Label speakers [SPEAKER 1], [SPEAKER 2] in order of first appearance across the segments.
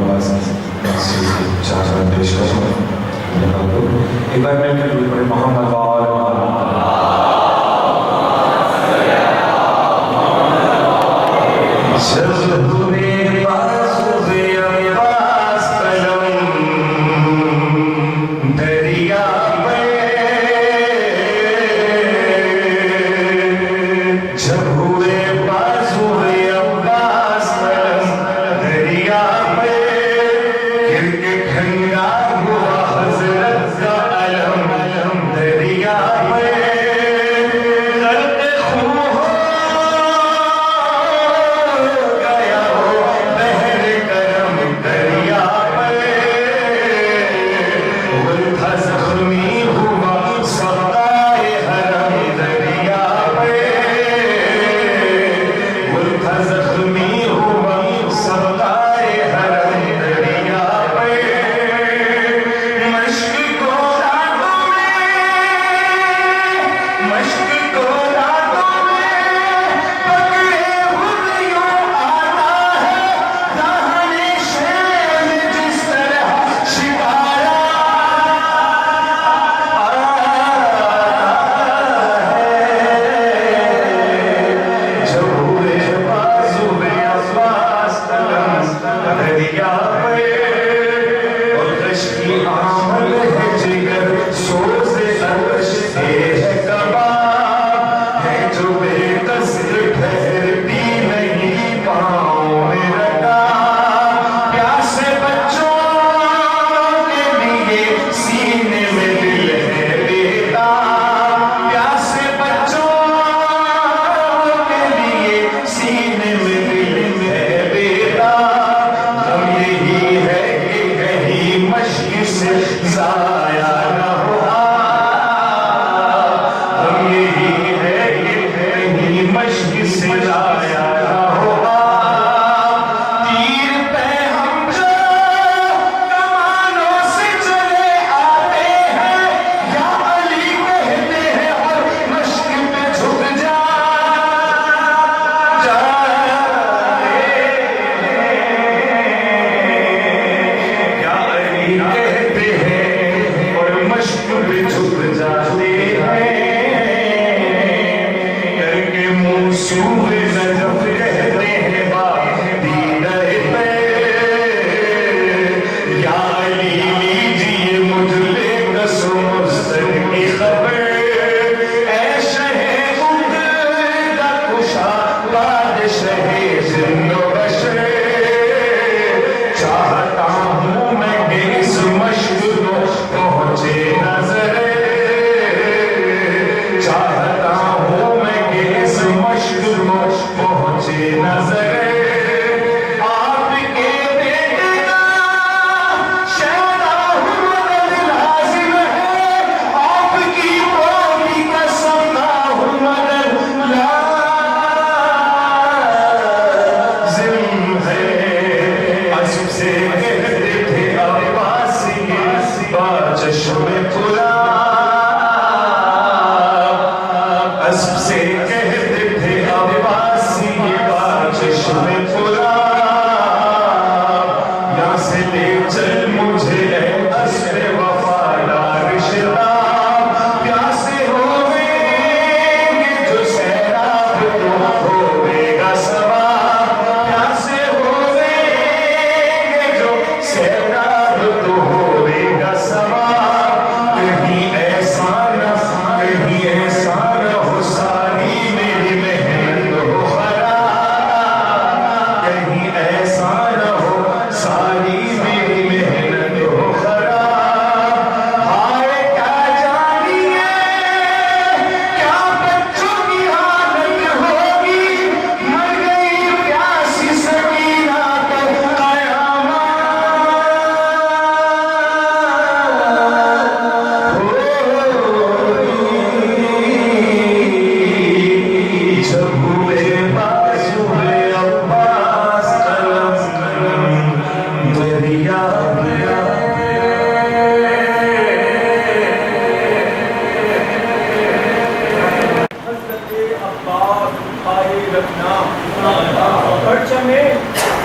[SPEAKER 1] آواز سے چار بار پیش کروں ایک بار میں پڑھے محمد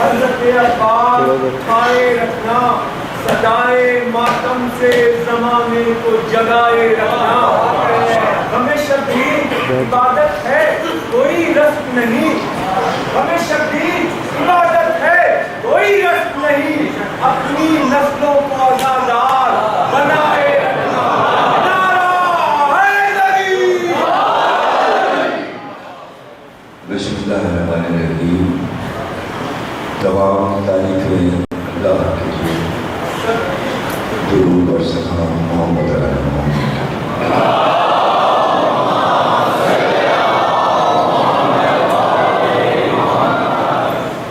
[SPEAKER 2] حضرت عباس رکھنا، صدائے ماتم سے زمانے کو جگائے رکھنا. ہمیں شبیر عبادت ہے کوئی رسم نہیں، ہمیں شبیر عبادت ہے کوئی رسم نہیں، اپنی نسلوں کو آزادار بنائے رکھنا. نعرہ حیدری.
[SPEAKER 3] بسم اللہ الرحمن الرحیم. تمام تعریفیں اللہ کے لیے، درود اور سلام محمد علیہ محمد.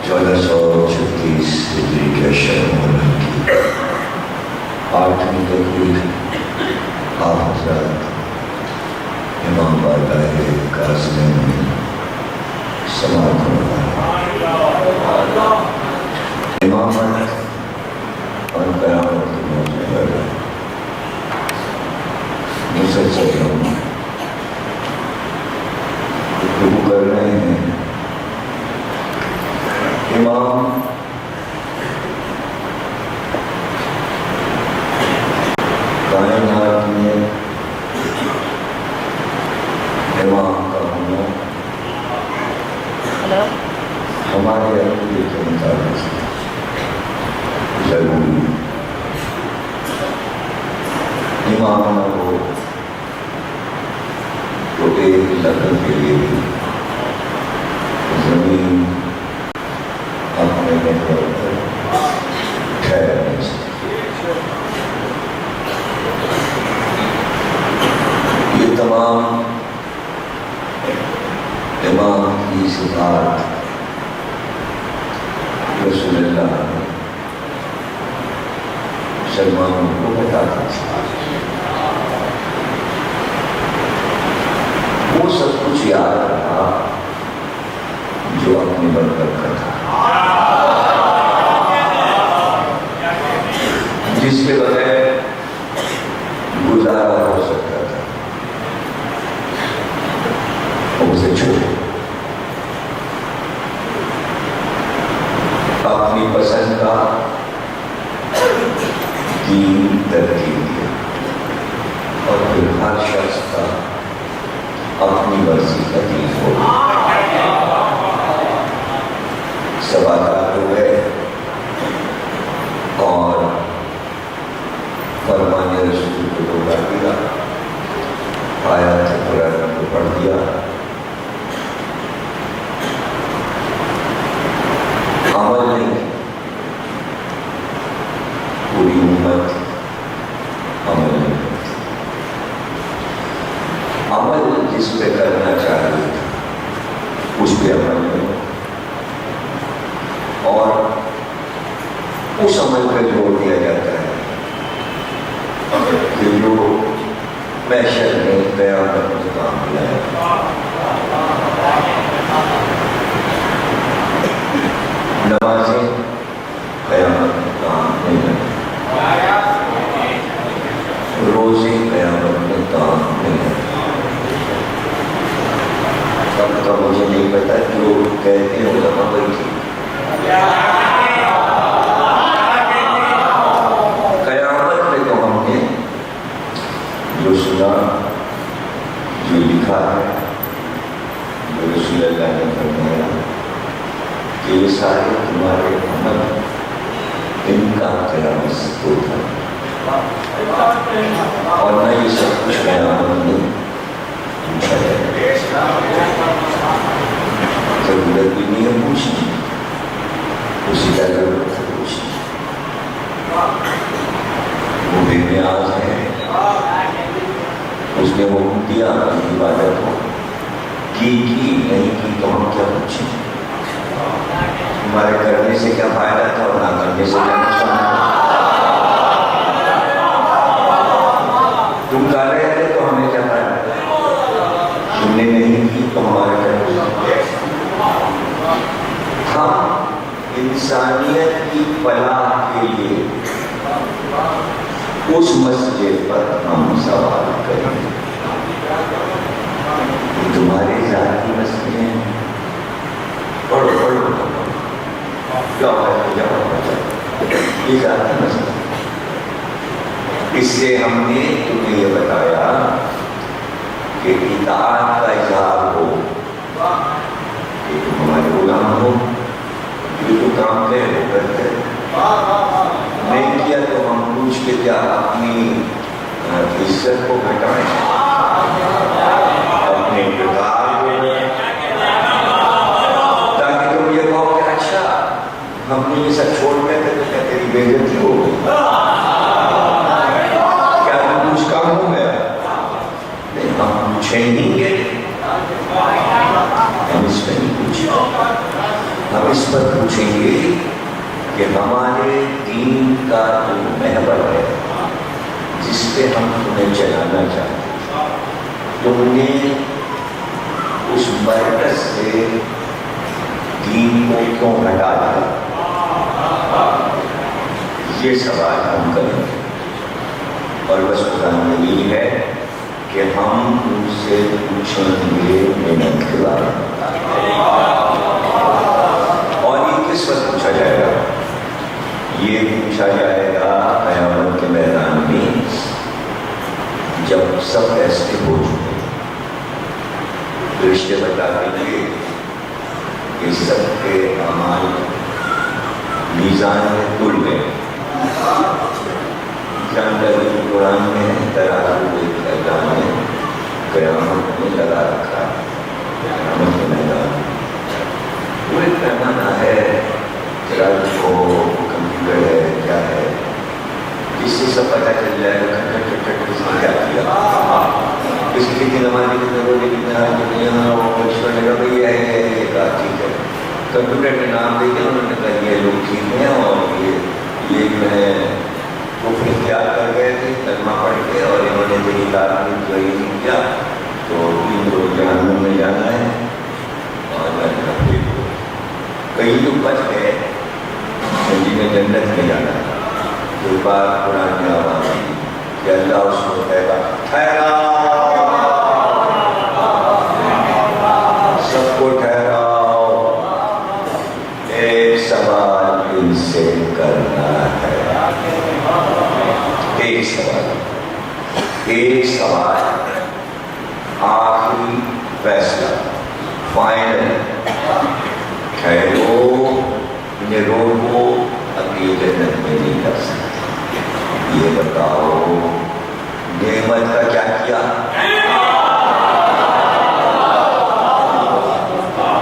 [SPEAKER 3] 1436 ہجری کے شہر ملک کی 8ویں تقریر آپ حضرات امام بارگاہ کاظم میں سماعت فرمائیں. امامت اور قیامت کے موضوع پر مسلسل ہم گفتگو کر رہے ہیں. امام کائنات میں امام کا ہونا ہمارے عقیدے کے مطابق ضروری. امام نہ ہو تو ایک لقب کے لیے بھی زمین اپنے محور پر ٹھہر نہیں سکتی. یہ تمام امام کی صفات رسول اللہ نے مسلمانوں کو بتاتا تھا. وہ سب کچھ یاد رہا جو اپنی برکت کا تھا، جس کے بغیر گزارا ہو سکتا تھا اسے چھوڑے. اپنی پسند کا دین ترتیب دیا اور پھر ہر شخص کا اپنی مرضی کا دین ہو. سوالات ہو گئے اور فرمان رسول کو دوہرا دیا، آیات قرآن کو پڑھ دیا. عمل نہیں، پوری امت عمل نہیں کرتی. عمل جس پہ کرنا چاہیے اس پہ عمل نہیں، اور اس عمل پہ جوڑ دیا جاتا ہے کہ جو محشر میں قیامت میں کام کیا ہے. نمازیں قیامت میں کام نہیں ہے، روزے قیامت میں کام نہیں ہے. اب تو مجھے نہیں پتا جو کہتے ہیں علماء وہی ٹھیک. قیامت میں تو ہم نے جو سنا، جو لکھا ہے، جو رسول اللہ نے فرمایا کہ یہ سارے تمہارے عمل ان کا قیامت سے ہوتا ہے، اور نہ یہ سب کچھ قیامت میں پوچھا جائے. ضرورت بھی نہیں ہے پوچھنے، اسی کا ضرورت ہے پوچھنے. وہ بے نیاز ہے، اس نے حکم دیا اپنی عبادت کو کی نہیں کی تو ہم کیا پوچھیں. ہمارے کرنے سے کیا فائدہ تھا اور نہ کرنے سے کیا نقصان تھا. تم کر رہے تھے تو ہمیں کیا فائدہ تھا، تم نے نہیں کی تو ہمارے کرنے سے. ہم انسانیت کی فلاح کے لیے اس مسئلے پر ہم سوال کریں. یہ تمہارے ذاتی مسئلے ہیں، پڑھو پڑھو جاؤ جاؤ یہ جانتا مسئلہ. اس سے ہم نے تمہیں یہ بتایا کہ اطاعت کا اظہار ہو کہ تم ہمارے غلام ہو، یہ تو کام کرے وہ کرتے نہیں کیا تو ہم پوچھ کے کیا اپنی عزت کو گھٹائیں، اپنے کردار کو، تاکہ تم یہ کہو کہ اچھا ہم نے یہ سب چھوڑ گئے تھے تو کیا تیری بے عزتی ہو گئی، کیا تم کچھ کام ہو گیا؟ نہیں، ہم پوچھیں گے، ہم اس میں نہیں پوچھیں، ہم اس پر پوچھیں گے کہ ہمارے دین کا جو محور ہے جس پہ ہم تمہیں چلانا چاہتے ہیں، تم نے اس مرکز سے دین کو کیوں ہٹا دیا؟ یہ سوال ہم کریں گے، اور بس قرآن میں یہ ہے کہ ہم ان سے پوچھیں گے محنت کے بارے میں. اور یہ کس وقت پوچھا جائے گا؟ یہ پوچھا جائے گا قیامت کے میدان میں، جب سب فیصلے ہو چکے. رشتے بتا دیجیے کہ سب کے اعمال میزان میں تل گئے. جانتا ہے کہ قرآن میں ترازو ایک اللہ نے قیامت میں لگا رکھا ہے. قیامت کے میدان میں وہ ایک پیمانہ ہے، ترازو کمپیوٹر ہے، کیا ہے، جس سے سب پتہ چل جائے گا کس نے کیا کیا، کس کی کتنی نمازی کتنے روزے کتنے حج کتنے لے گا بھائی یہ کہا ٹھیک ہے. کمپیوٹر کے نام دے کے انہوں نے کہا یہ لوگ ٹھیک ہیں اور یہ جو ہے کفر اختیار کر گئے تھے کلمہ پڑھ کے، اور انہوں نے دینی تعلیم جو یہ نہیں کیا تو ان کو جہنم میں جانا ہے. اور کئی لوگ بچ گئے جنہیں جنت میں جانا ہے. تو بات قرآن میں آواز آئی کہ اللہ اس کو کہے گا ٹھہراؤ، سب کو ٹھہراؤ، ایک سوال ان سے کرنا ہے. ایک سوال آخری فیصلہ فائنل. ٹھہرو، انہیں روکو، اب یہ جنت میں نہیں کر سکتے. یہ بتاؤ نعمت کا کیا کیا؟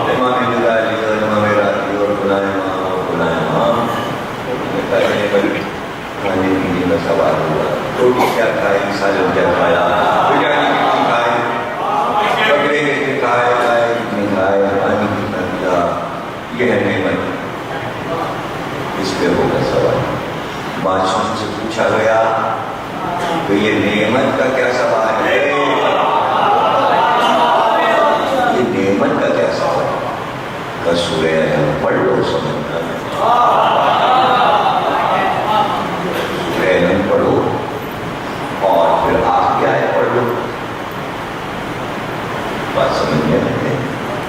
[SPEAKER 3] امام غزالی اور امام راضی اور فلاں امام اور فلاں امام کھانے پینے کا سوال ہوا، روٹی کیا کھائے، سالن کیا کھایا، بریانی کتنی کھائے، بکرے کتنے کھائے، گائے کتنی کھائے، پانی کتنا پیا، یہ ہے نعمت. اس پہ ہوگا سوال. بادشاہ سے پوچھا گیا کہ یہ نعمت کا کیا سوال ہے، یہ نعمت کا کیا سوال ہے؟ کہ سورہ انعام پڑھ لو سمجھنا ہے، سورہ انعام پڑھو اور پھر آخری آیت پڑھ لو. بات سمجھنے میں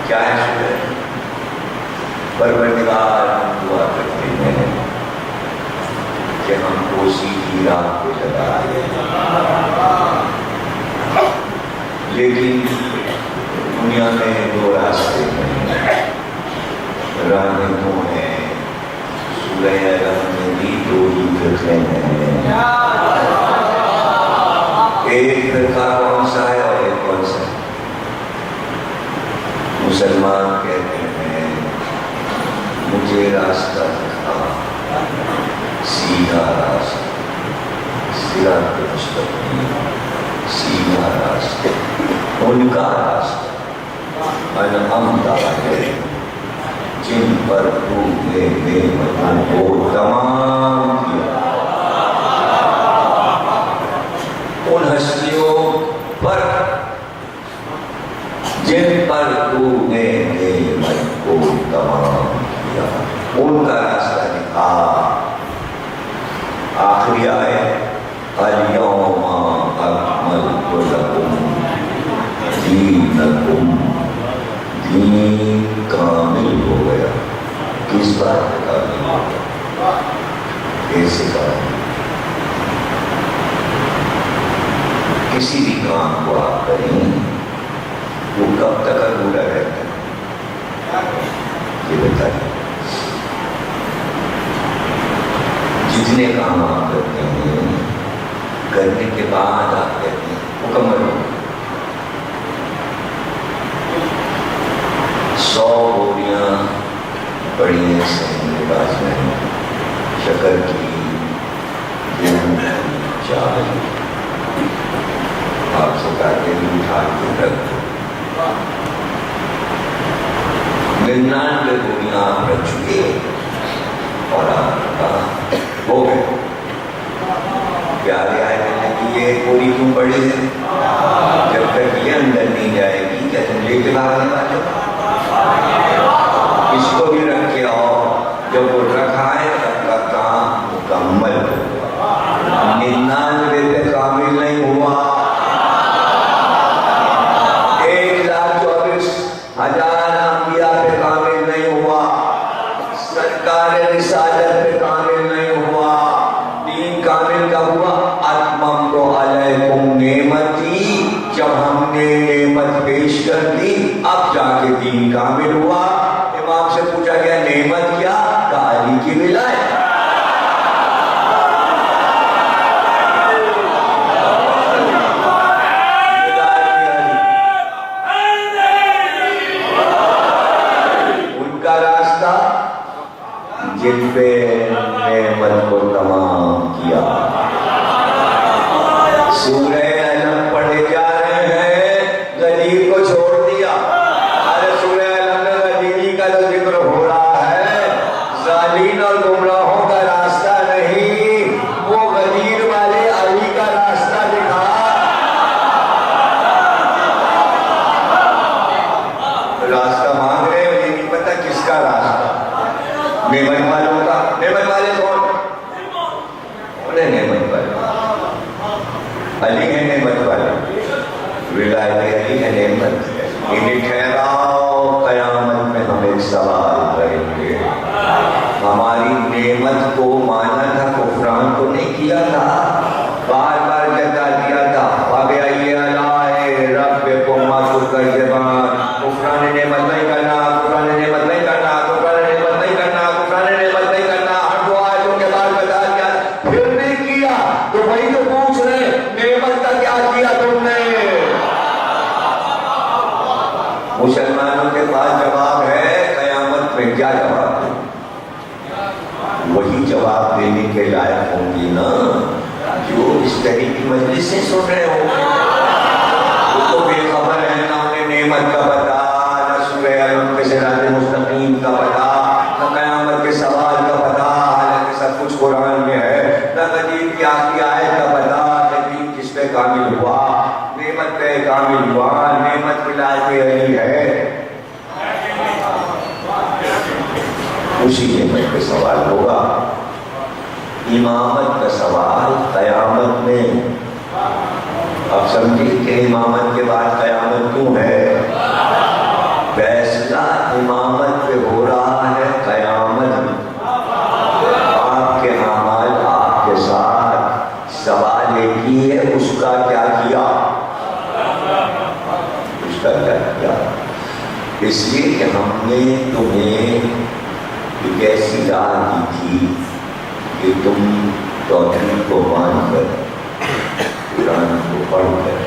[SPEAKER 3] کیا ہے سورہ انعام؟ پروردگار ہم دعا کرتے ہیں کہ ہم کو سیدھی راہ پہ لگا دے، لیکن دنیا میں دو راستے ہیں، راہیں دو ہیں. سورہ انعام میں بھی دو ہی فرقے ہیں. ایک فرقہ کون سا ہے اور ایک کون سا ہے؟ مسلمان کہتے ہیں مجھے راستہ دکھا، سیدھا راستہ، صراط مستقیم، سیدھا راستہ. ان کا راستہ انعمت علیہم، جن پر تو نے نعمتوں کو تمام کیا، ان ہستیوں پر جن پر تو نے نعمت کو تمام کیا، ان کا راستہ دکھا. آخری آئے الیوم اکملت لکم دینکم، دین کامل ہو گیا. کس بات پہ کامل ہو گیا؟ کیسے کریں؟ کسی بھی کام کو آپ کریں وہ کب تک ادھورا رہتا ہے یہ بتائیے. جتنے کام آپ کرتے ہیں کرنے کے بعد آپ کہتے ہیں مکمل ہو. 100 بوریاں پڑی ہیں سہن کے پاس میں شکر کی گیہوں کی چاول آپ سے کہتے ہیں اٹھا کے رکھ دو. 99 بوریاں آپ رکھ چکے اور آپ نے کہا ہو گئے. پیارے آئے کہنے کہ یہ پوری کیوں پڑی ہے؟ جب تک یہ اندر نہیں جائے گی کیا تم لے کے بھاگنے والے؟ اس کو بھی رکھ کے آؤ. جب وہ رکھا ہے تب کا کام مکمل ہو. 99 پہ کامل نہیں ہوا. 1,24,000 انبیاء پہ کامل نہیں ہوا. سرکار رسالت پہ کامل نہیں ہوا. دین کامل کا ہوا اتممت علیکم نعمتی. جب ہم نے نعمت پیش کر دی اب جا کے دین کامل ہوا. امام سے پوچھا گیا نعمت کیا؟ کہا علی کی ولایت. ان کا راستہ جن پہ نعمت کو تمام کیا. سورہ علم پڑھے جا رہے ہیں غدیر کو چھوڑ دیا. ارے سورہ علم میں غدیری کا جو ذکر ہو رہا ہے ضالین اور گمراہوں کا راستہ نہیں وہ غدیر والے علی کا راستہ دکھا. راستہ مانگ رہے ہیں یہ نہیں پتا کس کا راستہ. نعمت والوں کا. نعمت والے کون؟ انہیں نعمت والے علی ہے. نعمت والے ولایت علی ہے نعمت. انہیں ٹھہراؤ قیامت میں ہم ایک سوال کریں گے. ہماری نعمت کو مانا تھا کفران تو نہیں کیا تھا. بار بار جتا دیا تھا فَبِأَيِّ آلَاءِ رَبِّكُمَا تُكَذِّبَانِ. کفران نعمت نہیں کرنا. کفران نعمت نہیں کرنا. کفران نعمت نہیں کرنا. کفران نعمت نہیں کرنا. ہر دو آیتوں کے بعد بتا دیا پھر نہیں کیا تو وہی تو پوچھ رہے نعمت کا کیا کیا تم نے. مسلمانوں کے پاس جواب ہے قیامت میں کیا جواب دیں؟ وہی جواب دینے کے لائق ہوں گی نا جو اس طرح کی مجلس سے سن رہے ہوں گے. وہ تو بے خبر ہے نہ انہیں نعمت کا پتا نہ سورہ علم کے صراط مستقیم کا پتا نہ قیامت کے سوال کا پتا حالانکہ سب کچھ قرآن میں ہے. نہ غدیر کی آخری آیت کا پتا غدیر کس پہ کامل ہوا. نعمت پہ کامل ہوا. نعمت ولایت علی ہے. اسی نعمت پہ سوال ہوگا. امامت کا سوال قیامت میں. اب سمجھیے کہ امامت کے بعد قیامت کیوں ہے. فیصلہ امامت پہ ہو رہا ہے قیامت میں. آپ کے اعمال آپ کے ساتھ. سوال ایک ہی ہے اس کا کیا کیا. اس کا کیا کیا. اس لیے کہ ہم نے تمہیں ایک ایسی راہ دی تھی کہ تم توحید کو مان کر قرآن کو پڑھ کر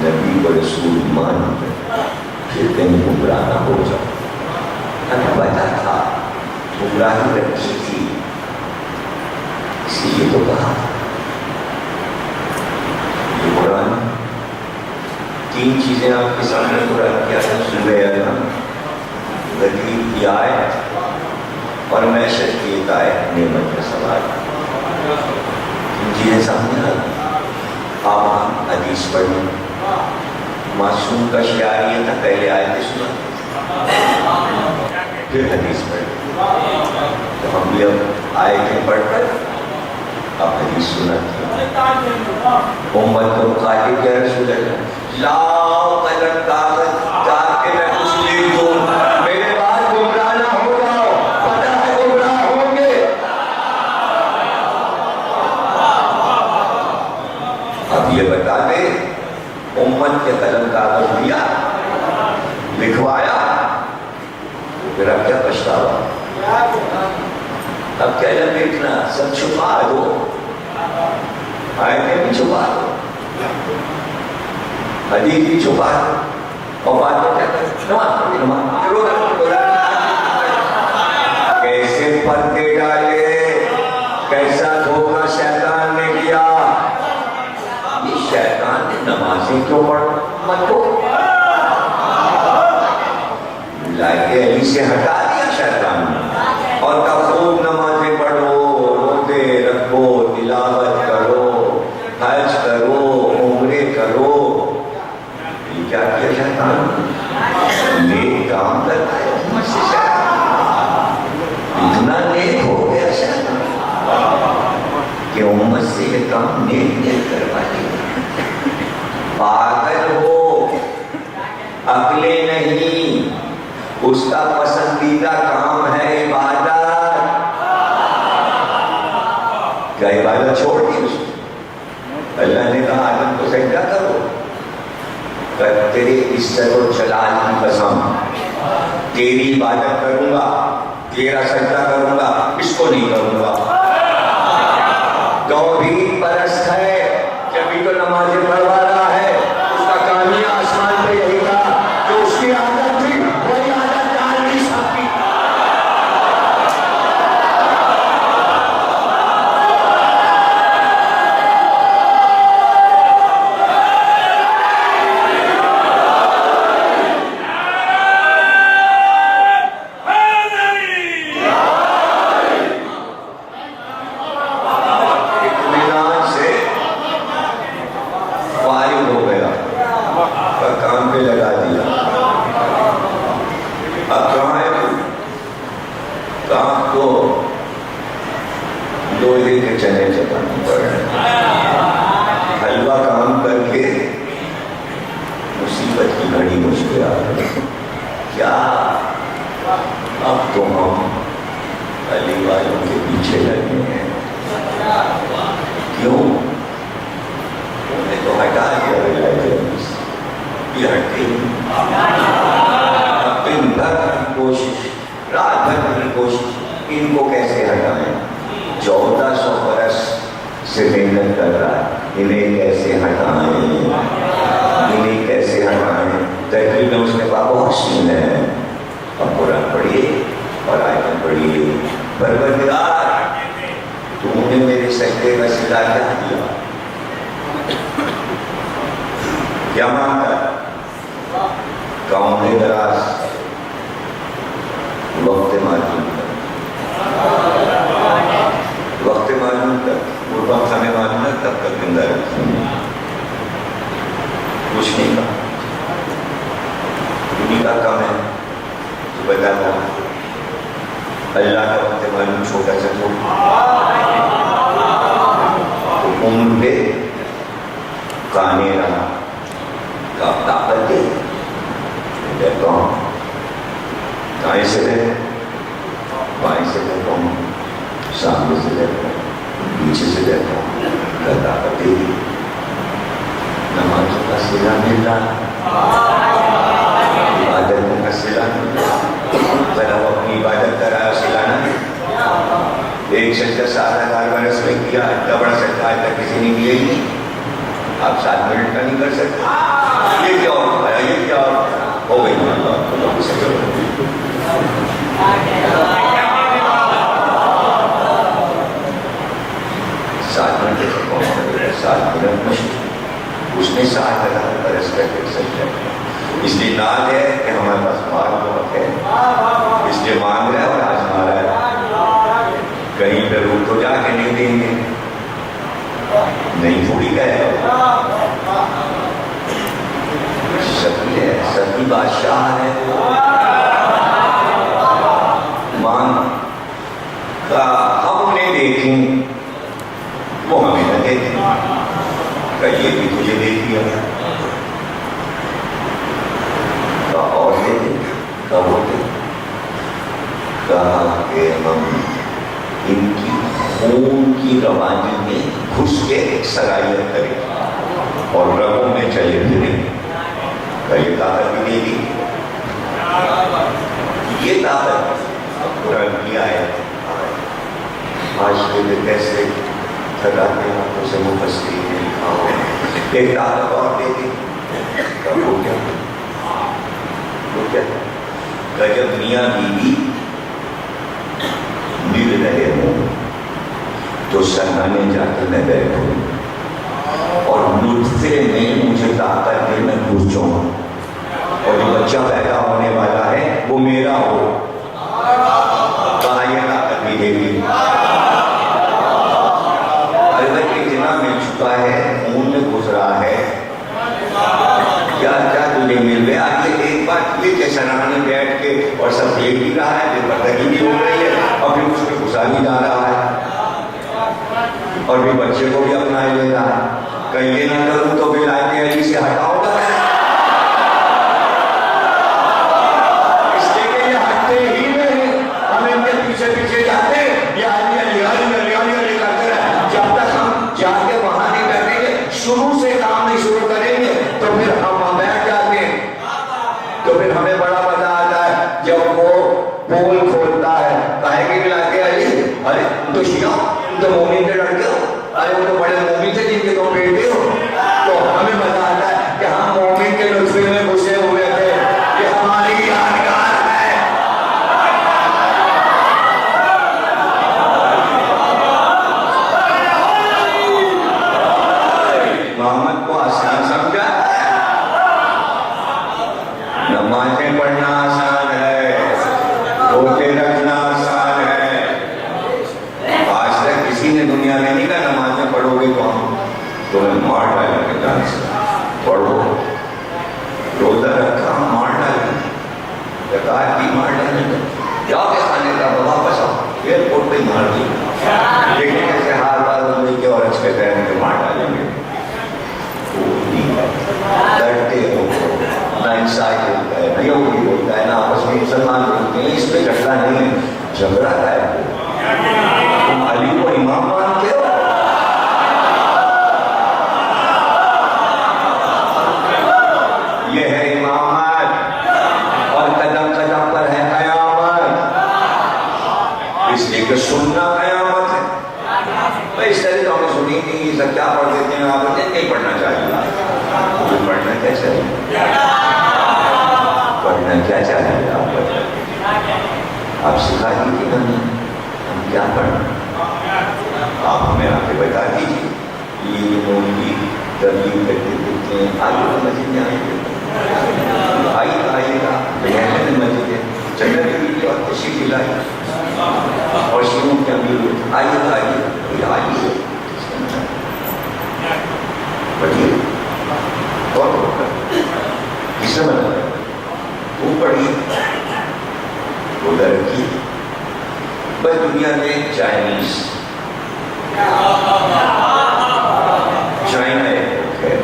[SPEAKER 3] نبی و رسول مان کر پھر کہیں گمراہ نہ ہو جاؤ. ہمیں پتا تھا گمراہی رکھی تھی اس لیے تو کہا یہ قرآن 3 چیزیں آپ کے سامنے قرآن کیا ہے. سورہ علم غدیر کی آیت اور معیشت کی ایک آیت نعمت کا سوال. 3 چیزیں سامنے آئی. آپ ہم حدیث پڑھیں. معصوم کا شعار یہ تھا پہلے آیت سنا پھر حدیث پڑھیں. تو ہم بھی اب آیتیں پڑھ کر اب حدیث سناتے ہیں. امت کو مخاطب کیا رسول اللہ لاؤ قلم کاغذ تاکہ میں کچھ لکھ دوں. میرے بعد گمراہ نہ ہو جاؤ. پتہ ہے گمراہ ہوں گے. امت کے قلم کاغذ دیا, لکھوایا, پھر اب کیا پچھتاوا, اب کیا لپیٹنا, سب چھپا دو, آیتیں بھی چھپا دو, حدیث بھی چھپا دو, اور بات تو کیا کریں, نماز کیسے پردے ڈالے, کیسا دھوکہ شیطان نے کیا. یہ شیطان نے نمازیں کیوں مت کو لائے علی سے ہٹا دیا شیطان نے, اور کب خوب نمازیں پڑھو, روزے رکھو, تلاوت کرو, حج کرو, عمرے کرو. یہ کیا کیا شیطان نیک کام کرتا ہے, اتنا نیک ہو گیا شیطان کہ امت سے یہ کام نیک کروا دیا. پاگل ہو, عقلیں نہیں, اس کا پسندیدہ کام ہے عبادت. کیا عبادت چھوڑ دی اس نے؟ اللہ نے کہا آدم کو سجدہ کرو, تیرے عزت و جلال کی قسم تیری عبادت کروں گا, تیرا سجدہ کروں گا, اس کو نہیں کروں گا. توحید پرست ہے, جبھی تو نمازیں پڑھوا رہا ہے. اس کا کامیہ آسمان پہ یہی تھا جو اس کی عادت تھی, وہی عادت ڈال نہیں سکتی. ان کو کیسے ہٹائیں, 1400 برس سے محنت کر رہا ہے, انہیں کیسے ہٹائیں, انہیں کیسے ہٹائیں. تحقیق میں اس نے کہا بہت سین ہے, اب قرآن پڑھیے اور آیتیں پڑھیے. پروردگار تو نے میرے سجدے کا صلہ کیا دیا, کیا مانگا؟ قوم دراز وقت معلوم کر, وقت معلوم کر, وہ وقت ہمیں معلوم ہے تب تک زندہ رکھیں. کچھ نہیں کہا, انہیں کا کام ہے تو بتا رہا. اللہ کا وقت معلوم چھوٹا سا تو عمر پہ کانے رہا, کا طاقت دے, دیکھتا ہوں دائیں سے دیکھتا ہوں, بائیں سے دیکھتا ہوں, سامنے سے دیکھتا ہوں, پیچھے سے دیکھتا ہوں, کا طاقت دے دی. نمازوں کا صلہ مل رہا, عبادتوں کا صلہ مل رہا. ذرا وہ اپنی عبادت کر رہا ہے, صلہ نہ مل. ایک سجدہ 7000 برس میں کیا, اتنا بڑا سجدہ آج تک کسی نے کیا ہی نہیں. آپ 7 منٹ کا نہیں کر سکتے. یہ کیا اور ہے, یہ کیا اور ہو گئی نا, اللہ سے کرو. 7 منٹ کا 7 منٹ مشکل. اس نے 7000 برس کا ایک سجدہ کیا. اس لیے ناد ہے کہ ہمارے پاس مال بہت ہے, اس لیے مانگ رہا ہے اور آزما رہا ہے. کہیں پہ روح تو جا کے نہیں دیں گے, نہیں تھوڑی گئے. شکل ہے, سبھی بادشاہ ہے, مانگ کا ہم نے دیکھیں وہ ہمیں نہ دیکھیں. کہیے بھی تجھے دیکھ لیا, اور دے دیں, کب ہوتے کہا کہ ہم ان کی خون کی روانی میں گھس کے ایک سرائیت کریں. اور رگوں میں چلے پھرے کا یہ طاقت بھی دے گی. یہ طاقت قرآن کی آیت آج کے کیسے تھراتے ہیں اسے مفسرین نے لکھا ہو. ایک طاقت اور دے دی. وہ کیا کہ جب میاں بیوی مل رہے ہوں تو سہانے جا کے میں بیٹھوں اور نطفے میں مجھے طاقت دے میں گھس جاؤں اور جو بچہ پیدا ہونے والا ہے وہ میرا ہو. کہا یہ طاقت بھی دے گی. البتہ اتنا مل چکا ہے, خون میں گزرا ہے, کیا کیا تجھے مل رہا ہے. آگے ایک بات یہ کہ سرانے بیٹھ کے اور سب دیکھ بھی رہا ہے, پھر پردگی بھی ہو رہی ہے اور پھر اس میں گھسا بھی جا رہا ہے اور پھر بچے کو بھی اپنا لے رہا ہے. کہیں یہ نہ کروں تو پھر آئے علی سے ہٹاؤ گا. اس لیے کہ یہ ہٹتے ہی نہیں, ہم ان کے پیچھے پیچھے جاتے یہ علی علی علی علی علی علی کرتے رہے. جب تک ہم جا کے وہاں نہیں بیٹھیں گے, شروع سے کام نہیں شروع کریں گے تو پھر ہم وہاں بیٹھ جاتے ہیں. تو پھر ہمیں بڑا مزہ آتا ہے جب وہ پول کھولتا ہے. کہے کہ ملا کے علی ارے تو شیعہ تو مومن کے لڑکے ہو, ارے وہ تو بڑے مومن تھے جن کے تم بیٹے ہو. تو ہمیں مزہ آتا ہے کہ ہم مومن کے نطفے میں گھسے ہوئے تھے. یہ ہماری یادگار ہے. محمد کو آسان سمجھا, نمازیں پڑھنا آسان ہے, روزے رکھنا آسان ہے. آج تک کسی نے دنیا میں نہیں کہا نمازیں پڑھو گے تو ہم تمہیں مار ڈالیں گے جان سے. پڑھو, روزہ رکھا مار ڈالیں گے, زکات بھی مار ڈالیں گے, جاؤ کے کھانے کا واپس آؤ ایئرپورٹ پہ مار دیں گے. لیکن ایسے ہار بار ہونے کے اور اچھے پہن کے مار ڈالیں گے. ڈرتے ہو نہ انسان ہوتا ہے, نہ یہودی ہوتا ہے, نہ آپس میں مسلمان ہوتے ہیں. اس پہ جھگڑا نہیں ہے, جھگڑا ہے تم علی کو امام مانتے ہو. یہ ہے امامت اور قدم قدم پر ہے قیامت. اس لیے کہ سننا قیامت ہے. میں اس طرح تو ہمیں سنی نہیں, سب کیا پڑھ دیتے ہیں, آپ نہیں پڑھنا چاہیے. پڑھنا کیا چاہیے, پڑھنا کیا چاہیے آپ سکھا دیجیے ہم کیا پڑھنا. آپ ہمیں آ کے بتا دیجیے. یہ لوگ کی ترغیب کرتے دیکھتے ہیں, آئیے گا مسجد میں, آئیے گا مسجد ہے جنت کے لیے اور تشریف لائیے اور شیعوں کے امیر آئیے پڑھیے اور کس نے بنا وہ پڑھیے روزہ رکھیے. بس دنیا میں چائنیز چائنا ایک ملک ہے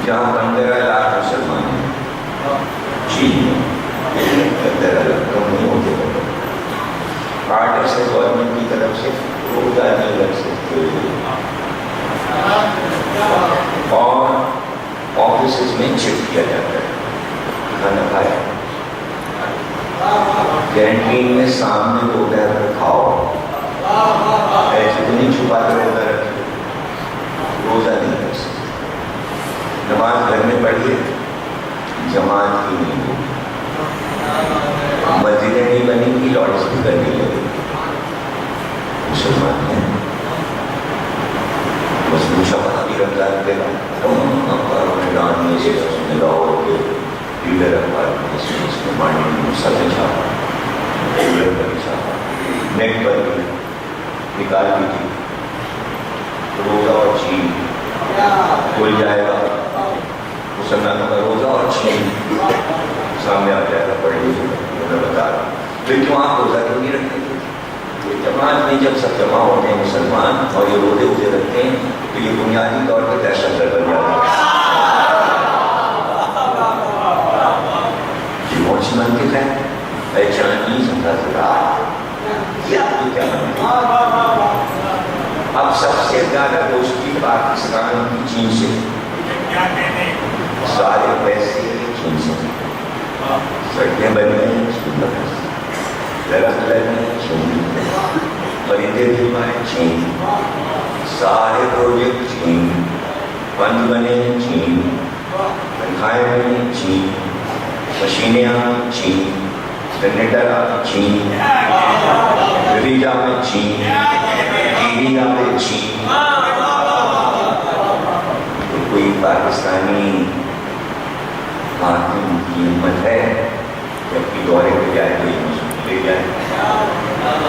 [SPEAKER 3] جہاں 15 لاکھ مسلمان ہیں. چین میں 15 لاکھ کم نہیں ہوتے. 8 ایسے گورنمنٹ کی طرف سے روزہ نہیں رکھ سکتے اور آفیسز میں چیک کیا جاتا ہے. کھانا کھایا کینٹین میں سامنے دوپہر میں کھاؤ, ایسے تو نہیں چھپا کے روزہ رکھے. روزہ نہیں کر سکتے. نماز گھر میں پڑھیے, جماعت کی نہیں ہوگی, مسجدیں نہیں بنیں گی, لاؤڈ اسپیکر نہیں لگے گی. مسلمان ہیں بس پوچھا پتا بھی رمضان کے رمضان میں سے لاہور کے لیڈر اخبار اس میں مارننگ مسلم چھاپا, نیٹ پر بھی نکال دی تھی. روزہ اور چھین کھل جائے گا, مسلمانوں کا روزہ اور چھین سامنے آ جائے گا. پڑھ لیجیے, میں بتا رہا ہوں. پھر کیوں آپ روزہ کیوں نہیں رکھتے تھے؟ جماعت میں جب سب جمع ہوتے ہیں مسلمان اور یہ روزے ووزے رکھتے ہیں تو یہ بنیادی طور پر دہشت گرد بن جاتا ہے. یہ واچ مین کے ہے پہچان نہیں سکتا. کیا اب سب سے زیادہ دوستی پاکستان کی چین سے، سارے پیسے چین سے، سڑکیں بن گئی چین، درخت لگے چین، پرندے بھی بنے چین، سارے پروجیکٹ چین، بند بنے چین، تنخواہیں بنے چین، مشینیں آئیں چین، جنریٹر آئیں چین، فریج آئیں چین، ٹی وی آئیں چین۔ تو کوئی پاکستانی حاکم کی ہمت ہے کہ اپنی دورے پہ جائے تو یہ مسئلہ لے جائے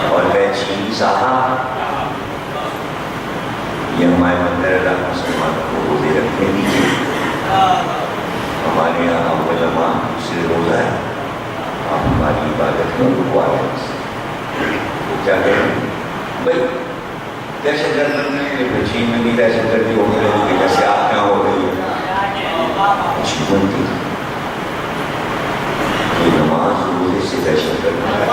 [SPEAKER 3] اور کہ چین صاحب یہ ہمارے مندر اللہ مسلمانوں کو روزے رکھنے دیجیے، ہمارے یہاں علماء دوسرے روزہ ہے، آپ ہماری عبادت میں رکوا رہے ہیں، کیا کہیں بھائی دہشت گرد بننے چین میں بھی دہشت گردی ہو گئی ہوگی جیسے آپ یہاں ہو گئی اچھی بنتی یہ نماز روزے سے دہشت گرد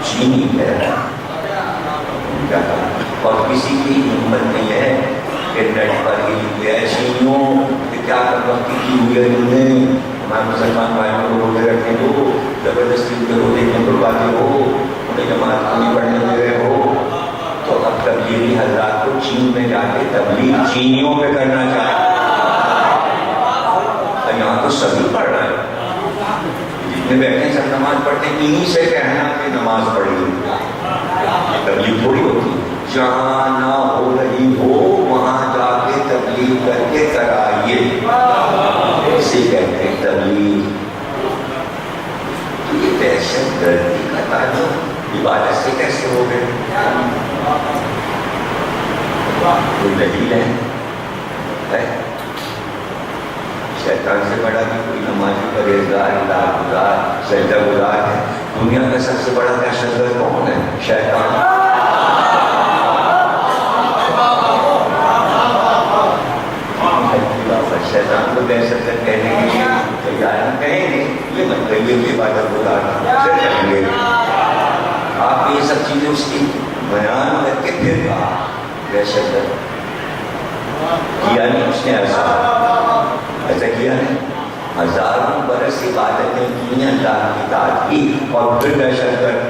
[SPEAKER 3] چینی ہے کیا کہا، اور کسی کی ہمت نہیں ہے کہ نیٹ پر ہی لکھے ہے چینیوں کہ کیا کر وقتی کی ہوئی ہے انہوں نے ہمارے مسلمان بھائیوں کو روزے رکھنے دو، زبردستی کے روزے میں برباتے ہو، انہیں جماعت کو نہیں پڑھنے دے رہے ہو، تو اب تبلیغی حضرات کو چین میں جا کے تبلیغ چینیوں پہ کرنا چاہیے۔ یہاں تو سبھی پڑھ رہے ہیں، جتنے بیٹھے سب نماز پڑھتے ہیں، انہیں سے کہنا کہ نماز پڑھی تبلیغ تھوڑی ہوتی ہے، جہاں نہ ہو رہی ہو وہاں جا کے تبلیغ کر کے کرائیے، اسے کہتے ہیں تبلیغ۔ تو یہ دہشت گردی کا تعلق عبادت سے کیسے ہو گئے؟ کوئی دلیل ہے؟ شیطان سے بڑا بھی کوئی نمازی پرہیزگار اللہ گزار سجدہ گزار ہے؟ دنیا کا سب سے بڑا دہشت گرد کون ہے؟ شیطان۔ شیطان کو دہشت گرد کہنے کے لیے تیار کہیں گے، یہ مت کہیے کہ عبادت گزار سے کہیں گے، آپ یہ سب چیزیں اس کی بیان کر کے پھر کہا دہشت گرد کیا نہیں اس نے ایسا کیا نہیں، ہزاروں برس عبادتیں کی اللہ کی اطاعت کی اور پھر دہشت گرد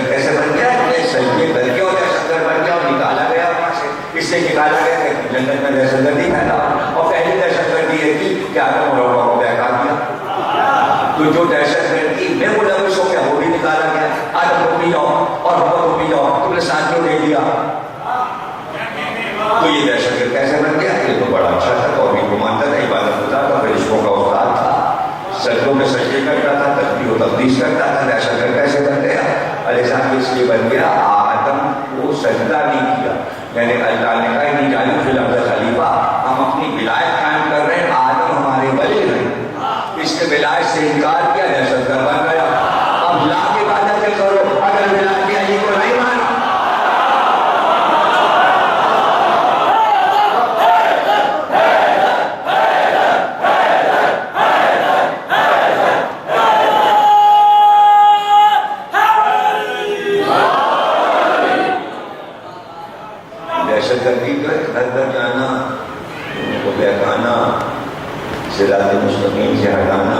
[SPEAKER 3] کیسے بن گیا؟ سجدے کر کے اور دہشت گرد بن گیا اور نکالا گیا وہاں سے، اس سے نکالا گیا کہ جنت میں دہشت گردی پھیلا، اور پہلی دہشت گردی یہ تھی کہ آدم اور حوا کو بہکا دیا، تو جو دہشت گردی میں ملوث ہو گیا وہ بھی نکالا گیا، آدم کو بھی جاؤ اور حوا کو بھی جاؤ، تم نے ساتھ کیوں دے دیا؟ تو یہ دہشت گرد کیسے بن گیا؟ یہ تو بڑا اچھا تھا، توحید کو مانتا تھا، عبادت ہوتا تھا، فرشتوں کا استاد تھا، سجدوں میں سجدے کرتا تھا، تسبیح و تقدیس کرتا تھا، دہشت گرد کیسے بن گیا؟ علیہ السلام اس لیے بن گیا آدم کو سجدہ نہیں کیا، یعنی اللہ نے کہا نہیں جعلوا فی الارض خلیفہ، ہم اپنی ولایت قائم کر رہے ہیں، آدم ہمارے ولی ہیں، اس نے ولایت سے انکار کیا، دہشت گرد بن گیا۔ اب لا کے عبادت کرو، اگر ولایت علی کو نہیں مانا صراط مستقیم سے ہٹانا،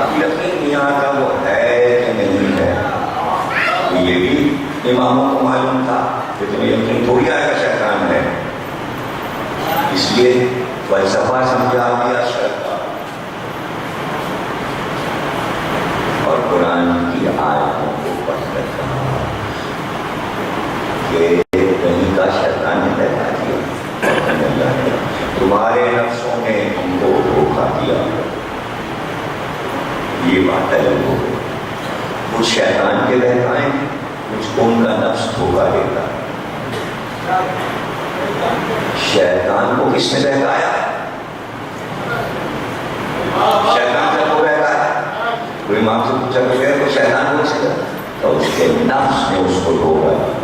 [SPEAKER 3] اب یقین نہیں آتا وہ ہے کہ نہیں ہے، یہ بھی اماموں کو معلوم تھا کہ تمہیں یقین تھوڑی آئے گا شیطان ہے، اس لیے فلسفہ سمجھا دیا شرط اور قرآن کی آیتوں کو پڑھ کر کہا کہ کہیں کا شیطان نے پیدا کیا، تمہارے نفسوں نے تم کو دھوکا دیا، یہ بات ہے لوگوں کو، کچھ شیطان کے بہکائیں، کچھ ان کا نفس دھوکا دیتا۔ شیطان کو کس نے بہکایا؟ شیطان سے کو بہکایا، کوئی امام سے پوچھا کہ تو شیطان کو سے تو اس کے نفس نے اس کو دھوکا دیا۔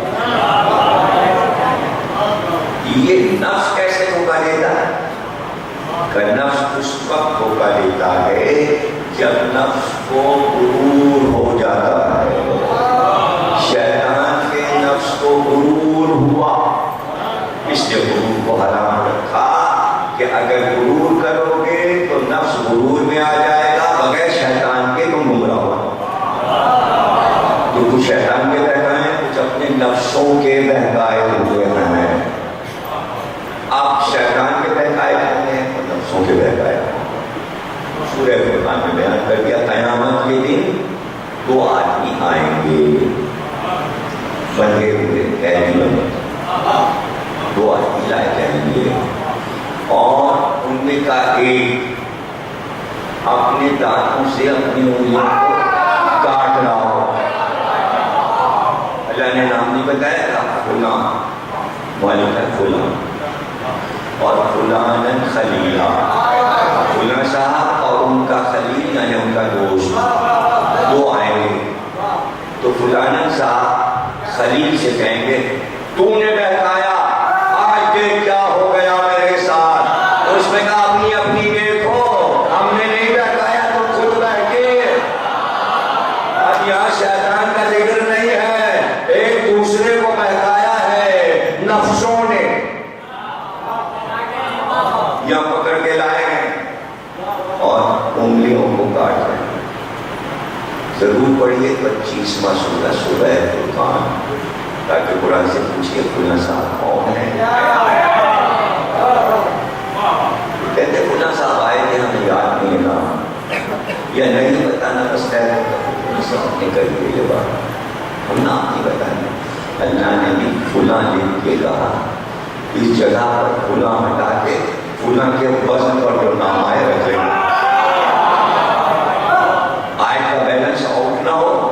[SPEAKER 3] یہ نفس کیسے دھوکا دیتا ہے؟ کہ نفس اس وقت دھوکا دیتا ہے جب نفس کو غرور ہو جاتا ہے، بہکائے ہوئے ہیں. آپ شیطان کے بہکائے ہوئے ہیں اور نفسوں کے بہکائے ہوئے ہیں. سورہ فرقان میں بیان کر دیا قیامت کے دن 2 آدمی آئیں گے بندے ہوئے قیدی بنے. 2 آدمی لائے جائیں گے اور ان میں کا ایک اپنے دانتوں سے اپنی انگلیوں کو کاٹ رہا ہو. اللہ نے نام نہیں بتایا تھا. فلاں مالک ہے فلاں اور فلاں خلیلہ. فلاں صاحب اور ان کا خلیل یعنی ان کا دوست 2 آئیں گے. تو فلاں صاحب خلیل سے کہیں گے تو نے بہکایا, آج دیکھ کیا ہو گیا میرے ساتھ. تو اس میں کہا اپنی اپنی دیکھو, ہم نے نہیں بہکایا تو خود بہکے. اب یہاں شیطان کا ذکر نہیں ہے, ایک دوسرے کو بہکایا ہے نفسوں نے. یہاں پکڑ کے لائے ہیں اور انگلیوں کو کاٹ رہے ہیں. ضرور پڑھیے 25واں سورہ سورہ فرقان, تاکہ قرآن سے پوچھیے فلاں صاحب کون ہے. کہتے فلاں صاحب آئے تھے ہمیں یاد نہیں رہا یا نہیں بتانا بس نے کر دی یہ بات, ہم نام نہیں بتائیں. اللہ نے بھی فلاں لکھ کے کہا اس جگہ پر فلاں ہٹا کے فلاں کے وزن پر جو نام آئے رکھے آئے کا بیلنس آؤٹ نہ ہو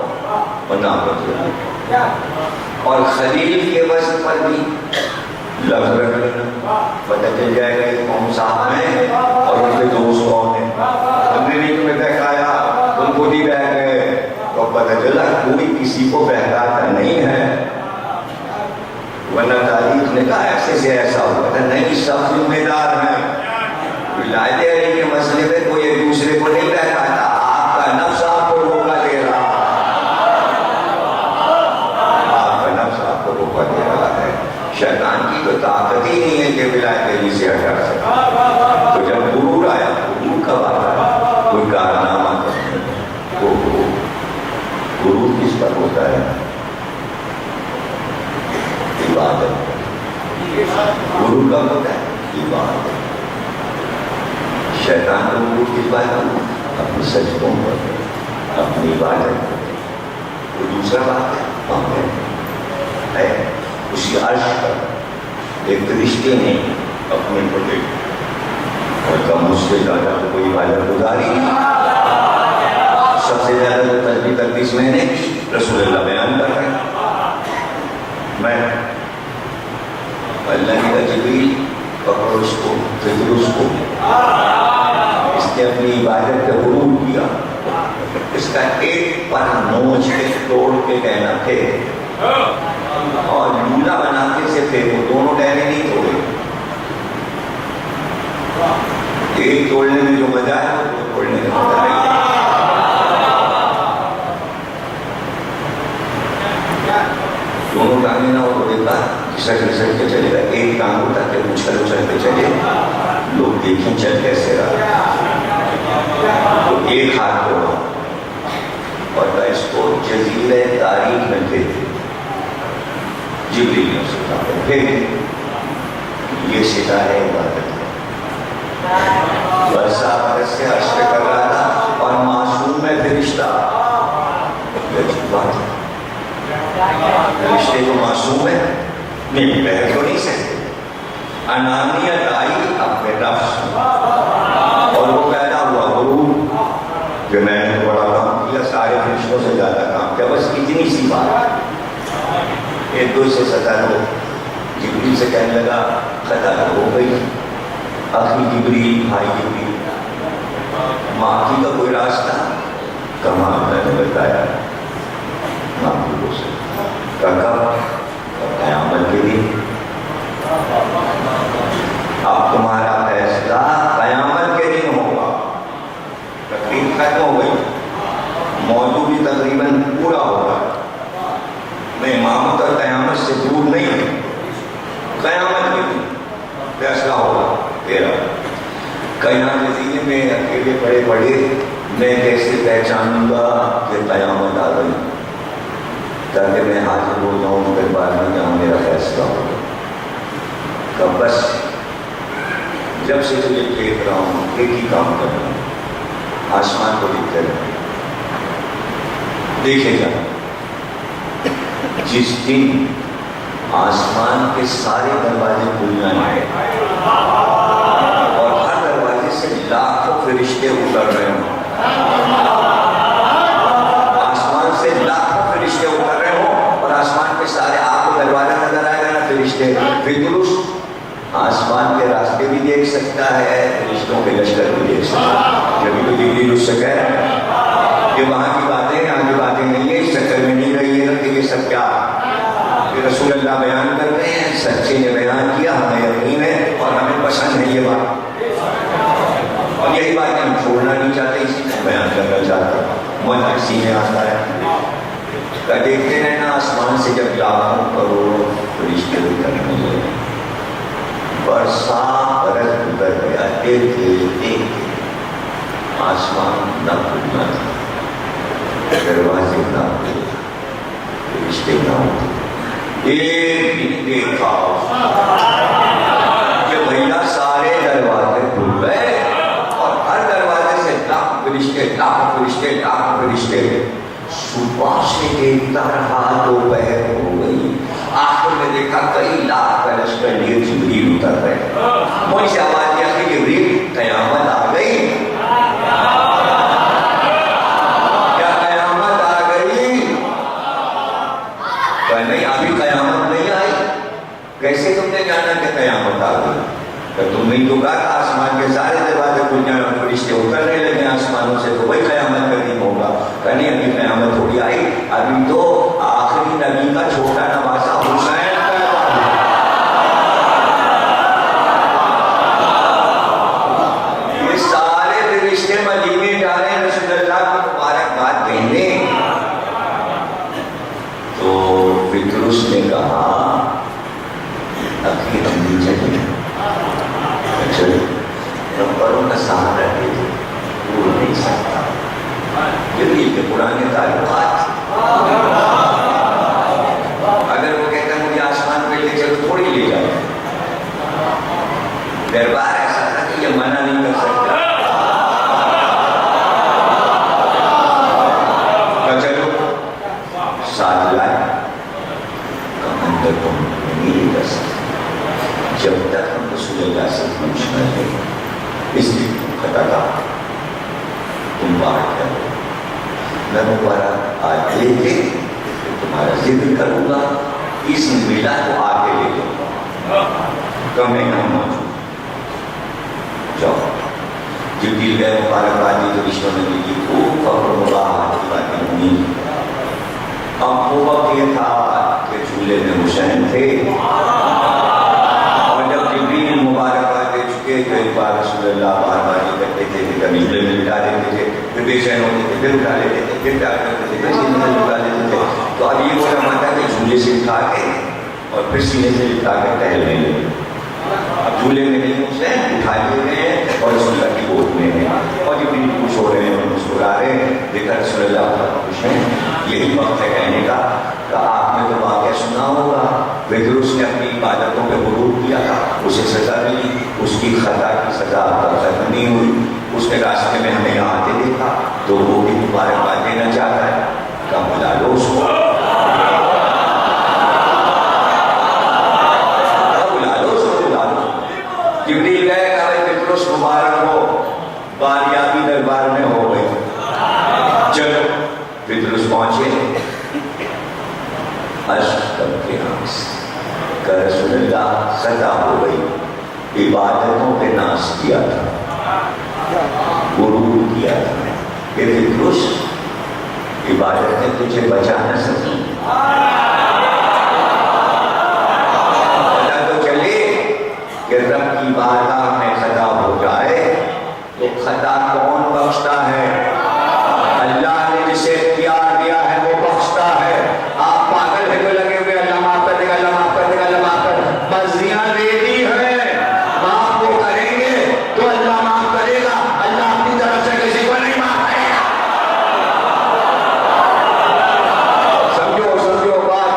[SPEAKER 3] اور نام رکھے. اور خلیل کے وزن پر بھی لفظ رکھ لینا, پتہ چل جائے گا کہ کون صاحب ہیں اور ان کے دوست کون ہیں. ہم نے نہیں تمہیں بہکایا, تم خود ہی بہک گئے. تو پتہ چلا کوئی کسی کو بہکاتا نہیں ہے, ورنہ تاریخ نے کہا ایسے سے ایسا ہوا تھا. نہیں, سب ذمہ دار ہیں. ولایت علی کے مسئلے میں کوئی ایک دوسرے کو نہیں بہکاتا, آپ کا نفس آپ کو دھوکہ دے رہا ہے. آپ کا نفس آپ کو دھوکہ دے رہا ہے. شیطان کی تو طاقت ہی نہیں ہے کہ ولایت علی سے ہٹا سکے. تو جب غرور آیا, غرور کب آتا, کوئی کارنامہ کرنے تو غرور کس پر ہوتا ہے؟ عبادت. غرور کب ہوتا ہے؟ عبادت. شیطان کو غرور کس بات ہے؟ اپنی سجدوں پر, اپنی عبادت پر. وہ دوسرا بات ہے پاگل ہے. اسی عرش پر ایک رشتے نے اپنے کو دیکھا اور کم اس سے زیادہ تو کوئی عبادت گزاری نہیں. سب سے زیادہ جو تسبیح تقدیس میں نے رسول اللہ بیان کر رہے ہیں. میں اللہ نے کہا جبریل پکڑو اس کو, فکر اس کو. اس نے اپنی عبادت کا غرور کیا. اس کا ایک پر نوچ کے توڑ کے کہنا تھے اور لولا بناتے سے تھے, وہ دونوں ٹہرے نہیں توڑے. ایک توڑنے میں جو مزہ ہے وہ توڑنے میں مزہ نہیں. دونوں ٹانگیں نہ ہو تو دیکھا کھسٹ کھسٹ کے چلے گا. ایک ٹانگ ہوتا کہ اچھل اچھل کے چلے, لوگ دیکھیں چل کیسے رہا. تو ایک ہاتھ توڑا اور اس کو جزیرہ تاریخ میں تھے جبریل نے سکھا پھر یہ ستارے عبادت ہے. برسا برس سے عرش پہ کر رہا تھا اور معصوم ہے فرشتہ. یہ عجیب بات ہے, فرشتے تو معصوم ہے, نہیں بہر تو نہیں سکتے. انانیت آئی اپنے نفس اور وہ پیدا ہوا غرور کہ میں نے بڑا کام کیا, سارے فرشتوں سے زیادہ کام کیا. بس اتنی سی بات. ایک دو سے سزا دو. جبریل سے کہنے لگا خطا ہو گئی. آخری جبریل, بھائی جبریل, معافی کا کوئی راستہ کہاں میں نے بتایا معافی سے قیامت کے دن. اب تمہارا فیصلہ قیامت کے دن ہوگا. تقریب ختم ہو گئی, موضوع بھی تقریباً پورا ہوگا. میں امامت اور قیامت سے دور نہیں ہوں. قیامت کے دن فیصلہ ہوگا تیرا. قیامت کے دن میں اکیلے پڑے پڑے میں کیسے پہچانوں گا کہ قیامت آ گئی, تاکہ میں حاضر ہو جاؤں, پھر بعد میں جاؤں میرا فیصلہ فیصلہ ہو کہ بس جب سے تجھے دیکھ رہا ہوں ایک ہی کام کر رہا ہوں، آسمان کو دیکھتے رہے، دیکھے جا جس دن آسمان کے سارے دروازے کھل جائیں گے اور ہر دروازے سے لاکھوں فرشتے اتر رہے ہوں، آسمان سے لاکھوں فرشتے اتر رہے ہوں اور آسمان کے سارے آپ کو دروازہ نظر آئے گا نا فرشتے، پھر درست آسمان کے راستے بھی دیکھ سکتا ہے، فرشتوں کے لشکر بھی دیکھ سکتا ہے۔ جبھی تو جبریل اس سے کہہ رہے ہیں کہ وہاں کی باتیں یہاں کی باتیں نہیں ہیں، اس چکر میں نہیں رہیے گا کہ یہ سب کیا کہ رسول اللہ بیان کرتے ہیں، سچے نے بیان کیا، ہمیں یقین ہے اور ہمیں پسند ہے یہ بات، اور یہی بات ہم چھوڑنا نہیں چاہتے، اسی میں بیان کرنا چاہتے ہیں۔ من سینے آتا ہے کہ دیکھتے ہیں نا آسمان سے جب لاکھوں کروڑوں فرشتے اترنے لگے، برسا برس گزر گیا، دیکھتے آسمان نہ کھلنا تھا، دروازے نہ کھلے، فرشتے نہ ہوتے، ایک دن دیکھا کہ بھیا سارے دروازے کھل گئے اور ہر دروازے سے لاکھ فرشتے لاکھ فرشتے لاکھ فرشتے، صبح سے دیکھتا رہا دوپہر ہو گئی، آخر میں دیکھا کئی لاکھ کا لشکر لیے جبریل اتر رہے، مجھ سے آواز دیا کہ جبریل قیامت آ گئی، کیا قیامت آ گئی؟ کہ نہیں ابھی قیامت نہیں آئی۔ کیسے تم نے جانا کہ قیامت آ گئی؟ کہ تم نے تو کہا کہ آسمان کے سارے دروازے کھل جائیں اور فرشتے اترنے لگے آسمانوں سے، تو وہی قیامت کا دن ہوگا۔ کہ نہیں ابھی قیامت تھوڑی آئی، ابھی تو آخری نبی کا چھوٹا نواسا حسین مدینے جا رہے ہیں رسول اللہ کی مبارکباد کہنے، تو پطرس نے کہا ابھی ہم نہیں چلیں، چلو نمبروں کا سہارا دے دو، بھول نہیں سکتا، جبریل کے پرانے تعلقات، اگر وہ کہتا ہے مجھے آسمان پہ لے چلو تھوڑی لے جائے، دربار ایسا تھا کہ یہ منع نہیں کر سکتا، ساتھ لائے اندر تم نہیں کر سکتے جب تک ہم رسول اللہ سے پوچھ نہ لیں، اس لیے تم خطا کا تم بات کرو، میں مبارک آج لے کے تمہارا ذکر کروں گا، اس میلہ کو آگے لے لوں گا، کمیں نہ موجود جاؤ جبریل گئے مبارکبادی تو رشتوں نے دی خوب فخر مباحت کی باتیں ہوئی۔ اب وہ وقت یہ تھا کہ جھولے میں حسین تھے اور جب جبریل مبارکباد دے چکے تو ایک بار رسول اللہ بار بار یہ کرتے تھے کہ کبھی جھولے میں لٹا دیتے تھے، پھر بے چین ہوتے تھے، پھر اٹھا لیتے تھے، پھر پیار کرتے تھے، پھر سینے سے لٹا لیتے تھے، تو اب یہ وہ زمانہ تھا کہ جھولے سے اٹھا کے اور پھر سینے سے لٹا کے ٹہلنے لگے۔ اب جھولے میں نہیں حسین اٹھا لیے گئے اور رسول اللہ کی گود میں ہیں اور جبریل خوش ہو رہے ہیں اور مسکرا رہے ہیں، دیکھا رسول اللہ خوش ہیں۔ یہی وقت ہے کہنے کا کہ آپ نے تو واقعہ سنا ہوگا، پطرس نے اپنی عبادتوں پہ غرور کیا تھا، اسے سزا ملی، اس کی خطا کی سزا اب تک ختم نہیں ہوئی، اس نے راستے میں ہمیں یہاں آتے دیکھا تو وہ بھی مبارکباد دینا چاہتا ہے، کہا بلا لو اس کو، بلا لو اس کو، بلا لو۔ جبریل گئے کہا پطرس مبارک ہو، باریابی دربار میں ہو گئی، چلو پطرس پہنچے، اشرف کے ہاتھ سے کہ رسول اللہ خطا ہو گئی، عبادتوں پہ ناز کیا تھا، غرور کیا تھا، کہ پطرس عبادتیں تجھے بچا نہ سکی، پتہ تو چلے کہ رب کی بارگاہ میں خطا ہو جائے تو خطا کون بخشتا ہے؟ اللہ نے جسے اختیار دیا ہے وہ بخشتا ہے۔ آپ پاگل ہے تو لگے ہوئے اللہ معاف کر دے گا، اللہ معاف کر دے گا، اللہ معاف کر دے گا، مرضیاں دے دی ہے، معاف وہ کریں گے تو اللہ معاف کرے گا، اللہ اپنی طرف سے کسی کو نہیں معاف کرے گا۔ سمجھو سمجھو بات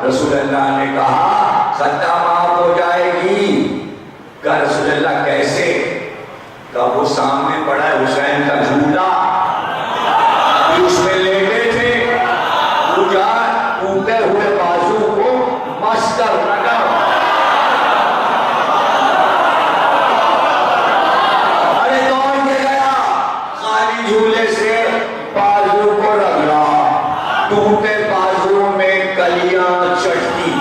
[SPEAKER 3] رسول اللہ نے کہا خطہ معاف ہو جائے گی. کہا رسول اللہ کیسے؟ کہا وہ سامنے پڑا ہے حسین کا جھولا، اس میں لیٹے تھے، وہ جا ٹوٹے ہوئے بازو کو مس کر رگڑ، ارے دوڑ کے گیا، خالی جھولے سے بازو کو رگڑا، ٹوٹے بازو میں کلیاں چٹکی.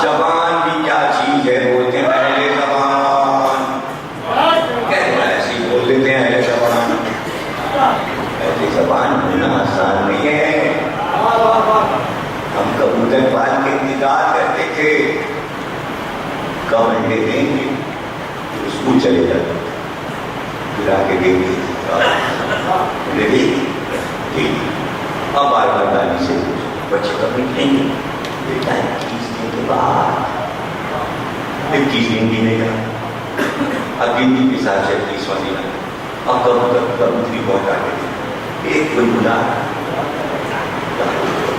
[SPEAKER 3] زبان بھی کیا چیز ہے، بولتے ہیں اہل زبان، کہنا ایسی بول دیتے ہیں اہل زبان. اہل زبان ہونا آسان نہیں ہے. ہم کبوتر پال کے انتظار کرتے تھے کب انڈے دیں گے، اسکول چلے جاتے تھے، پھر آ کے دیں گے اب بار بار دانی سے پوچھ بچے کب نکلیں گے؟ بیٹا 21 دن کے بعد. 21 دن گینے کا، اب دن کی حساب سے 21واں دن. اب کبوتری پہنچا کے ایک کوئی بلا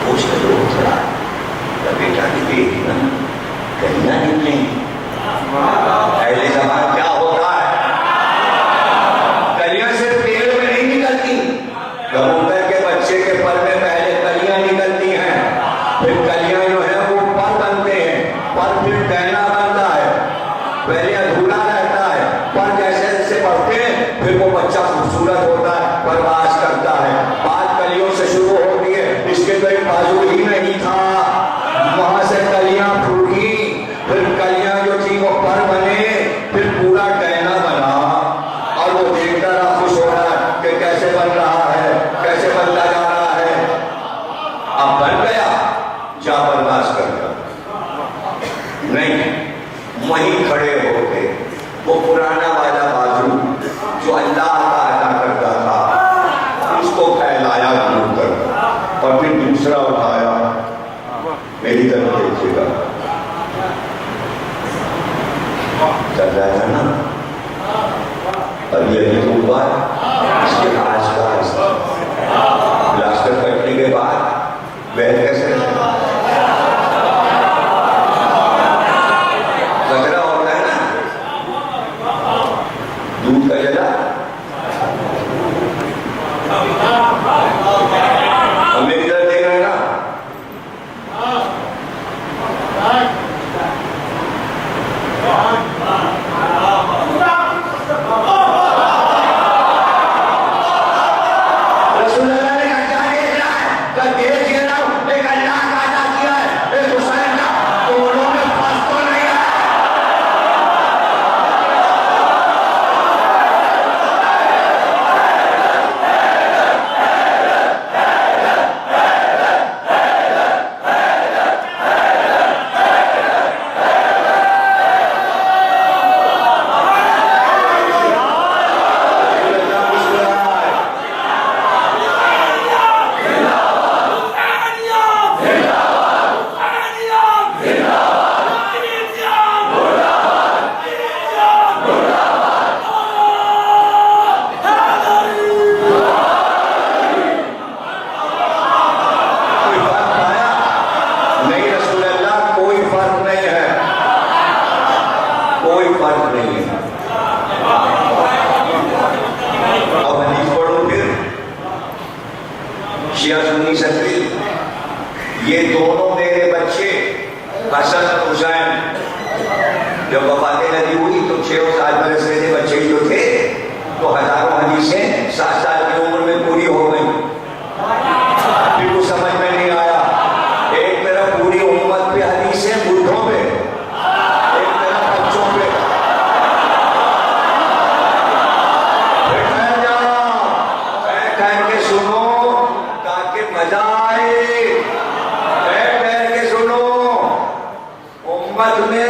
[SPEAKER 3] پوچھ کر لوگ تھوڑا بیٹا کی بیٹی نا کہیں نہ نکلیں. اہل زبان کیا ہوتا ہے؟ کلیاں صرف تیل میں نہیں نکلتی، کبوتر کے بچے کے پر میں پہلے کلیاں نکلتی ہیں، پھر کلیاں جو ہے وہ پر بنتے ہیں، پر پھر ٹہنا بنتا ہے، پہلے ادھورا رہتا ہے، پر جیسے جیسے بڑھتے ہیں پھر وہ بچہ خوبصورت ہوتا ہے، پرواز کرتا ہے. بات کلیوں سے شروع ہوتی ہے، اس کے تو ایک بازو ہی نہیں تھا، وہاں سے کلیاں پھوٹی، پھر کلیاں جو تھی وہ پر بنے، پھر پورا ٹہنا بنا، اور وہ دیکھتا رہا خوش ہو رہا ہے کہ کیسے بن رہا ہے، کیسے بنتا جا رہا ہے. اب بن گیا، جا برداشت کرتا نہیں، وہیں کھڑے ہو کے وہ پرانا والا بازو جو اللہ کا عطا کرتا تھا اس کو پھیلایا دور کر، اور پھر دوسرا اٹھایا. میری طرف دیکھیے گا، چل رہا تھا نا ابھی ابھی تو ہوا، اس کے آج کا پلاسٹر کٹنے کے بعد بیٹھ کیسے رہتا کچرا ہوتا ہے نا، دودھ کا جلا، ہم میری طرف دیکھ رہے ہیں نا. رسول اللہ نے کہا کیا دیکھ رہا ہے؟ کہا دیکھ یہ رہا ہوں ایک اللہ کا عطا کیا ہے، ایک حسین کا، دونوں میں فرق تو نہیں ہے. شیعہ سنی سفری، یہ دونوں میرے بچے حسن حسین، جب وفات نبی ہوئی تو 6 اور 7 برس کے بچے جو تھے تو ہزاروں حدیثیں 7 سال کی عمر میں پوری ہو گئی. پھر کچھ سمجھ میں نہیں آیا، ایک طرف پوری امت پہ حدیثیں بڈھوں پہ، ایک طرف بچوں پہ. کے سنو تاکہ مزہ آئے، بیٹھ کے سنو. امت میں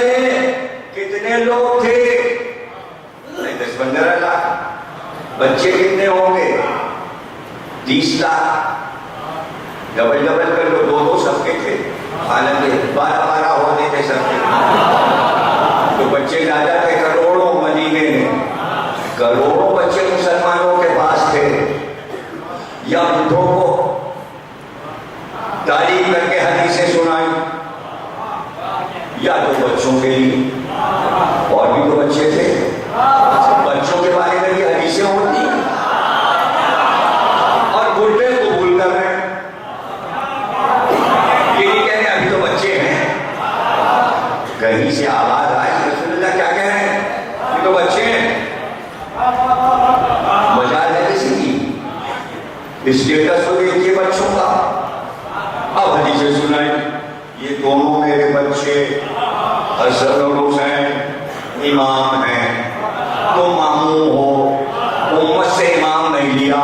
[SPEAKER 3] کتنے لوگ تھے؟ 10-15 لاکھ. بچے کتنے ہوں گے؟ 30 لاکھ. ڈبل کر لو، 2 سب کے تھے، حالانکہ 12 ہوتے تھے سب کے. تو بچے زیادہ تھے، کروڑوں مدینے میں، کروڑوں بچے مسلمانوں کے پاس تھے. یا بڈھوں کو تعلیم کر کے حدیثیں سنائی، یا تو بچوں کے لیے، اور بھی تو بچے تھے، بچوں کے بارے میں بھی حدیثیں ہوتی ہیں، اور بڈھے قبول کر رہے ہیں، یہ نہیں کہہ رہے ابھی تو بچے ہیں، کہیں سے آواز آئی رسول اللہ کیا کہہ رہے ہیں، یہ تو بچے ہیں، مجال ہے کسی کی اسٹیٹس کو دیکھیے بچوں کا، اب حدیثیں سنائیں، یہ دونوں میرے بچے حسن اور حسین امام ہیں، تم ماموں ہو، امت سے امام نہیں لیا،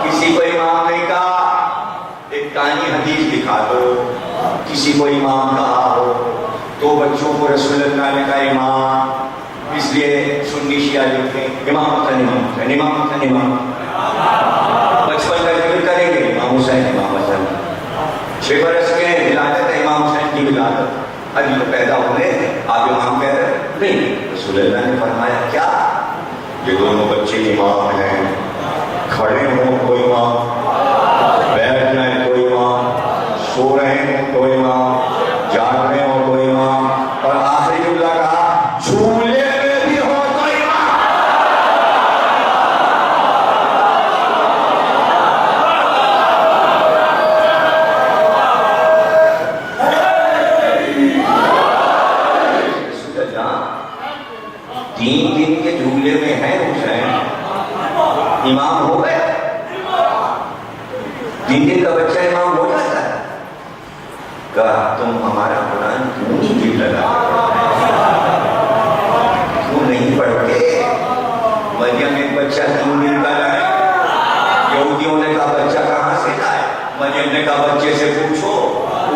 [SPEAKER 3] کسی کو امام نہیں کہا، ایک کہانی حدیث دکھا دو کسی کو امام کہا ہو، تو بچوں کو رسول اللہ نے کہا امام، اس لیے سنی شیعہ لکھتے ہیں امام حسین امام حسین امام حسین امام، بچپن کا ذکر کریں گے امام حسین امام حسین، 6 برس کے ولادت ہے امام حسین کی ولادت، ابھی تو پیدا ہوئے آپ امام کہہ رہے نہیں، رسول اللہ نے فرمایا کیا یہ دونوں بچے امام ہیں، کھڑے ہوں تو امام، بیٹھ جائیں تو امام، سو رہے ہوں تو امام، جاگ رہے ہوں تو امام، اور آخری جملہ کہا جھولے میں بھی ہو تو امام۔ تین دن کے جھولے میں ہے حسین، امام ہو گئے، 3 دن کا بچہ امام ہو جاتا ہے، کہا تم ہمارا قرآن کیوں نہیں دل لگا کیوں نہیں پڑھتے، مریم ایک بچہ 3 دن کا لائے، یہودیوں نے کہا بچہ کہاں سے لائے، مریم نے کہا بچے سے پوچھو،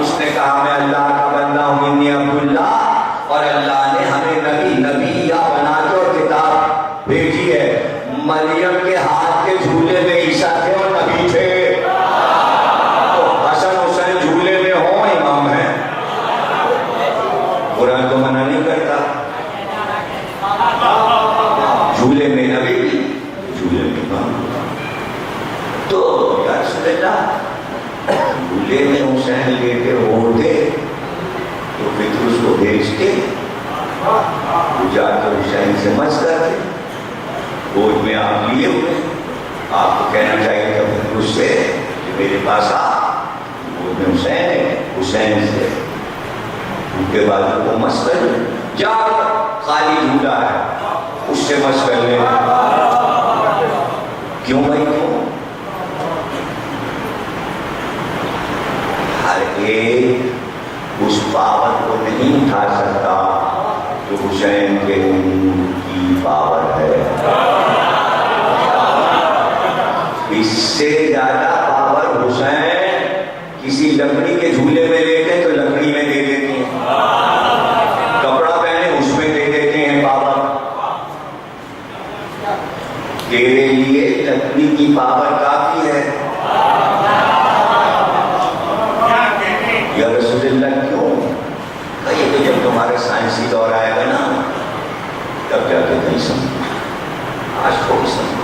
[SPEAKER 3] اس نے کہا میں اللہ کا بندہ ہوں انی عبداللہ، اور اللہ نے ہمیں نبی یا بنا کے اور کتاب بھیجی ہے، مریم کے ہاتھ کے جھولے میں عیسیٰ تھے اور نبی تھے، تو حسن حسین جھولے میں ہوں امام ہیں، قرآن تو منع نہیں کرتا، جھولے میں نبی جھولے میں امام، تو یا رسول اللہ جھولے میں حسین لیتے ہوتے تو پھر اس کو بھیجتے، وہ جا کر حسین سے مس کرتے، گود میں آپ لیے ہوئے، آپ کو کہنا چاہیے کہ اس سے کہ میرے پاس آ، گود میں حسین ہے، حسین سے ان کے بعد وہ مس کر لیں، جا خالی جھولا ہے اس سے مس کر لیں، کیوں بھائی کیوں؟ ہر ایک اس پاور کو نہیں اٹھا سکتا جو حسین کے نور کی پاور ہے، اس سے زیادہ پاور حسین کسی لکڑی کے جھولے میں لیتے تو لکڑی میں دے دیتے ہیں، کپڑا پہنے اس میں دے دیتے ہیں پاور، تیرے لیے لکڑی کی پاور کافی ہے، یا رسول اللہ کیوں؟ یہ تو جب تمہارے سائنسی دور آئے گا نا تب جا کے نہیں سمجھ، آج کو بھی سمجھ،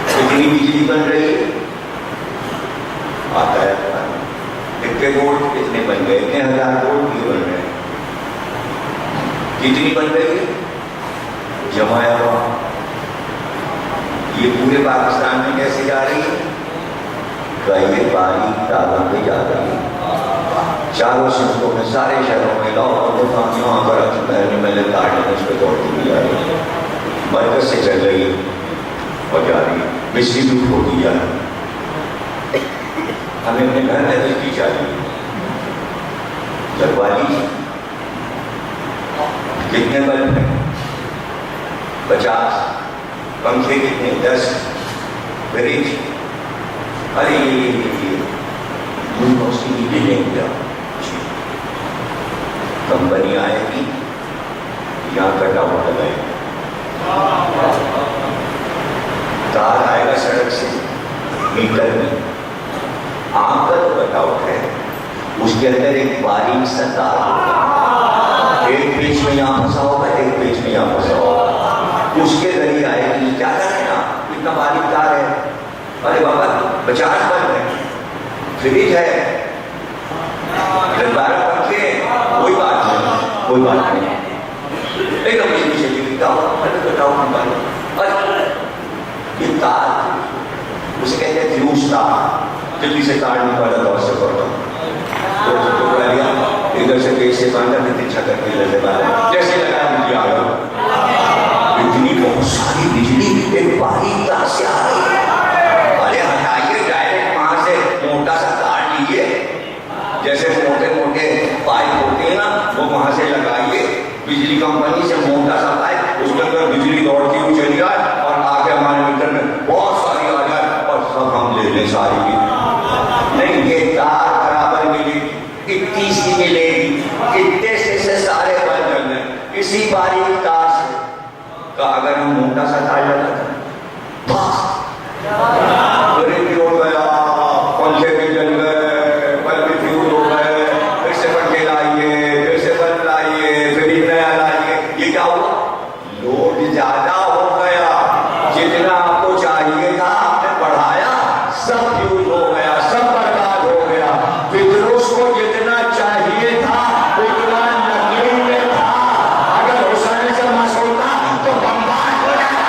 [SPEAKER 3] کتنی بجلی بن رہی ہے آتا ہے، اتنے وولٹ کتنے بن گئے، اتنے 1000 وولٹ بھی بن رہے ہیں، کتنی بن رہی ہے جمایا ہوا، یہ پورے پاکستان میں کیسے جا رہی ہے، کئی باریک تاروں پہ جا رہی ہے، چاروں شہروں میں سارے شہروں میں لاؤں یہاں پر میں اس پہ دوڑتی بھی جا رہی ہے، مرکز سے چل رہی ہے اور جا رہی ہے، ڈسٹریبیوٹ ہوتی جا رہی ہے، ہمیں اپنے گھر میں بجلی چاہیے، لگوا لیجیے، کتنے بلب ہیں 50، پنکھے کتنے 10، فریج، ارے یہ موسیقی لیں گے، کمپنی آئے گی یہاں کٹ آؤٹ لگائے گی، تار آئے گا سڑک سے میٹر میں، آم کا تو کٹ آؤٹ ہے، اس کے اندر ایک باریک سا تار ہوگا، ایک پیچ میں یہاں پھنسا ہوگا، ایک پیچ میں یہاں پھنسا ہوگا، اس کے ذریعے آئے گا دل کیا کرے نا، اتنا باریک تار ہے. ارے بابا 50 بلب ہے، فریج ہے، 12 پنکھے، کوئی بات نہیں، کوئی بات نہیں. ایک دم بجلی چلی گئی، یہ تار اسے کہتے ہیں فیوز تار، جلدی سے تار نکالا دور سے پڑتا ہوں. ادھر سے کہیں سے باندھا میں تیچھا کر کے لگے بالا جیسے لگا مجھے آ گیا. اتنی بہت ساری بجلی ایک باریک تار سے آ رہی ہے. ارے ہٹائیے، ڈائریکٹ وہاں سے موٹا سا تار لیجیے، جیسے موٹے موٹے پائپ ہوتے ہیں نا وہ وہاں سے لگائیے. بجلی کمپنی سے موٹا سا پائپ، اس کے اندر بجلی دوڑتی ہوئی چلی جائے اور آ کے ہمارے میٹر میں بہت ساری آ جائے اور سب ہم لے لیں ساری کی. نہیں، یہ تار برابر ملی، اتنی سی ملے گی، اتنے سے سارے بن جل گئے اسی باریک تار سے. تو اگر ہم موٹا سا تار لگاتے فریج ہو گیا، پنکھے بھی جل گئے، بلب بھی فیوز ہو گئے، پھر سے پنکھے لائیے، پھر سے بلب لائیے، پھر نیا لائیے. یہ کیا ہوا؟ لوڈ زیادہ ہو گیا، جتنا آپ کو چاہیے تھا آپ نے بڑھایا، سب فیوز ہو گیا، سب برباد ہو گیا. فطروس کو جتنا چاہیے تھا اتنا نقلی میں تھا، اگر حسین سے مس ہوتا تو بمبار ہو جاتا.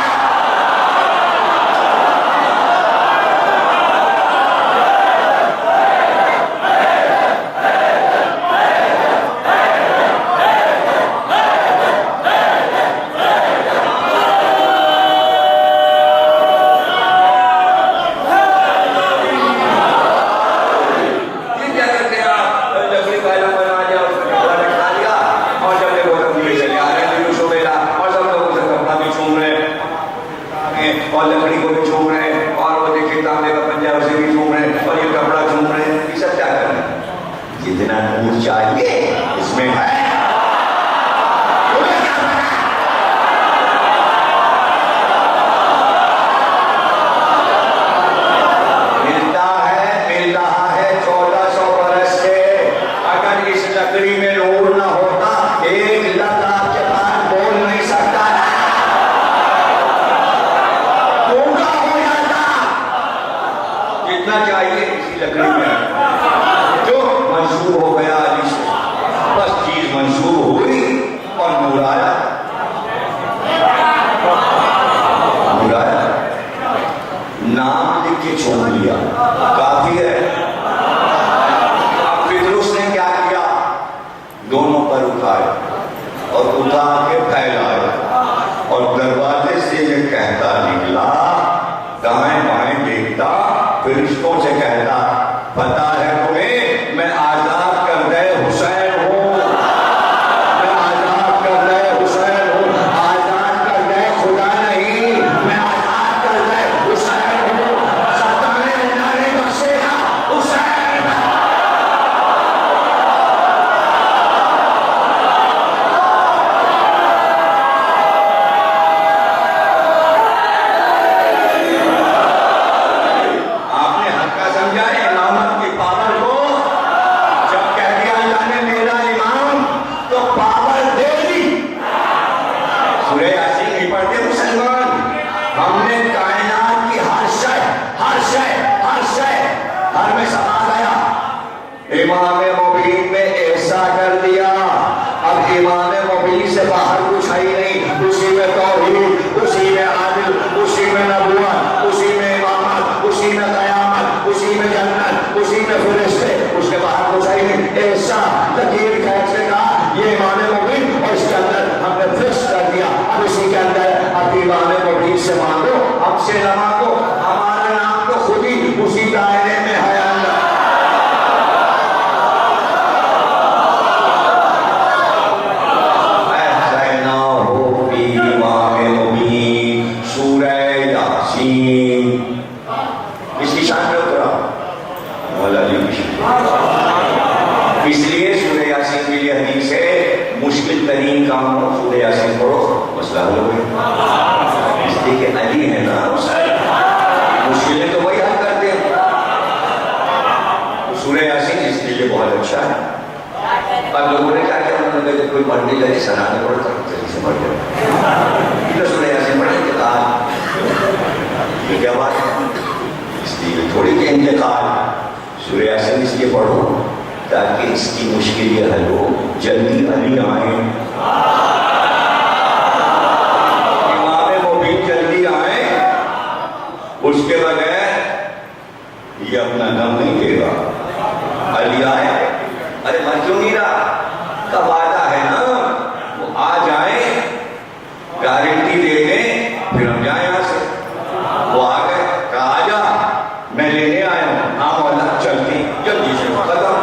[SPEAKER 3] اور لکڑی کو بھی چھوم رہے ہیں، اور وہ دیکھیے تانبے کا پنجہ اسے بھی چھوم رہے ہیں، اور یہ کپڑا چھوم رہے ہیں. یہ سب کیا کر رہے ہیں؟ جتنا نور چاہیے اس میں ہے. ملتا ہے 1400 برس سے. اگر اس لکڑی میں نور نہ ہوتا ایک لفظ آپ کے پاس بول نہیں سکتا. جتنا چاہیے اسی لکڑی میں جو منصور ہو گیا علی سے، بس چیز منصور ہوئی اور نور آیا. نور آیا، نام لکھ کے چھوڑ لیا کافی ہے. اب فطروس نے کیا کیا؟ دونوں پر اٹھائے اور اٹھا کے پھیلائے اور دروازے سے یہ کہتا نکلا، دائیں بائیں دیکھتا، فرشتوں سے کہتا، پتا ہے تمہیں میں آزاد کردہ حسین ہوں، میں آزاد کردہ حسین ہوں، آزاد کردہ خدا نہیں، میں آزاد کردہ حسین ہوں. ستانے اللہ نے بخشے گا حسین. امام مبین میں ایسا کر دیا، اب امام مبین سے باہر کچھ ہے ہی نہیں. اسی میں توحید، اسی میں عادل، اسی میں نبوت، اسی میں امامت، اسی میں قیامت، اسی میں جنت، اسی میں فرشتے، اس کے باہر کچھ ہے ہی نہیں. ایسا لکیر کھینچ کے کہا یہ امام مبین، اور اس کے اندر ہم نے فکس کر دیا اب اسی کے اندر اب امام مبین سے مانگو، ہم سے نہ مانگو، ہمارا نام تو خود ہی اسی دائرے میں ہے. اس لیے سورہ یاسین کے لیے حدیث ہے مشکل ترین کام ہو سورہ یاسین پڑھو مسئلہ حل ہو گیا. اس لیے کہ علی ہے نا، مشکلیں تو وہی حل کرتے ہیں. سورہ یاسین اس لیے بہت اچھا ہے. اب لوگوں نے کیا کیا، انہوں نے کہا کوئی پڑھنے لگے سرانے پڑھتا جلدی سے پڑھ جائے. سورہ یاسین پڑھیں گے انتقال. سورہ یاسین اس لیے پڑھو تاکہ اس کی مشکلیں حل ہو. جلدی علی آئیں, امام مبین جلدی آئیں, اس کے بغیر یہ اپنا دم نہیں دے گا. علی آئے, ارے مر کیوں نہیں رہا, کا وعدہ ہے نا, وہ آ جائیں, گارنٹی دے دیں, پھر ہم جائیں یہاں سے. وہ آ گئے, کہا آ جا, میں لینے آیا ہوں. ہاں مولا چلتی, جلدی سے ختم.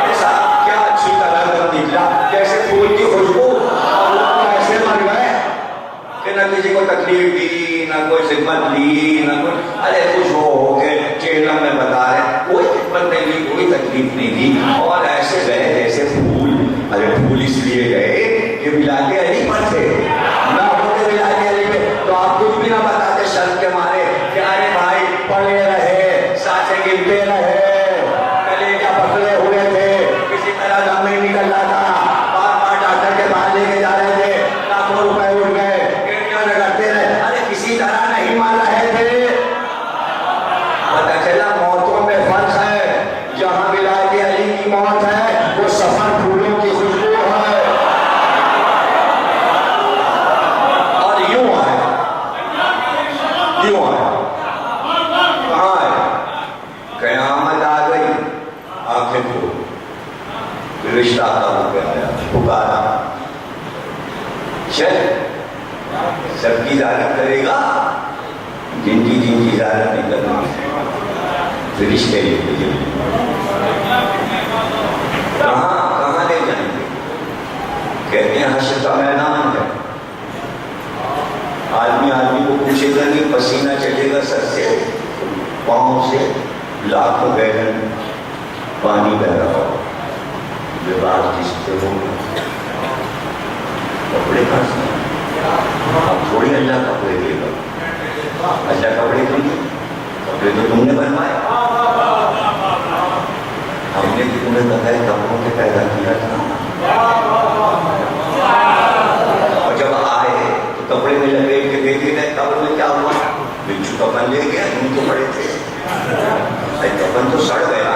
[SPEAKER 3] ایسا کیا اچھی طرح دم نکلا, جیسے پھول کی خوشبو, ایسے مر گئے کہ نہ کسی کو تکلیف دی, نہ کوئی خدمت لی, نہ کوئی, ارے خوش ہو کے چہلم میں بتا رہے, کوئی خدمت نہیں دی, کوئی تکلیف نہیں دی, اور ایسے گئے جیسے پھول. ارے پھول اس لیے گئے کہ ملاد علی پر تھے, نہ ہوتے ملاد علی پہ تو آپ کچھ بھی نہ بتاتے شرط کے مارے کہ ارے بھائی پڑے رہے, سانسیں گنتے رہے, گلے کا پکڑے ہوئے تھے, کسی طرح دم نہیں نکل رہا تھا, بار بار ڈاکٹر کے باہر لے کے جا رہے تھے, لاکھوں روپے اٹھ گئے, گھنٹیاں لگاتے رہے, ارے کسی طرح نہیں مان رہے تھے. پتہ چلا موتوں میں فرق ہے, جہاں ملاد علی کی موت ہے وہ سفر پھولوں کی خوشبو ہے. اور یوں آئے, یوں آئے, کہاں آئے, قیامت آ گئی, آنکھیں کھول, رشتہ ہو کے آیا, پکارا, چل سب کی زیارت کرے گا, جن کی زیارت نہیں کرنی, پھر رشتے لے کے جائیں. کہاں لے جائیں گے, کہتے ہیں حشر کا میدان ہے. آدمی کو پوچھے گا نہیں, پسینہ چلے گا سر سے پاؤں سے, لاکھوں گیلن پانی بہ رہا ہو, لباس جس سے ہو, کپڑے کا اب تھوڑی اللہ کپڑے دے گا, اللہ کپڑے دیں, کپڑے تو تم نے بنوائے, ہم نے بھی تمہیں بتایا کپڑوں کے پیدا کیا تھا. اور جب آئے تو کپڑے میں لپیٹ کے دے گئے, کپڑوں میں کیا ہوا, بچو کپن لے گیا, تم تو پڑے تھے, کپن تو سڑ گیا,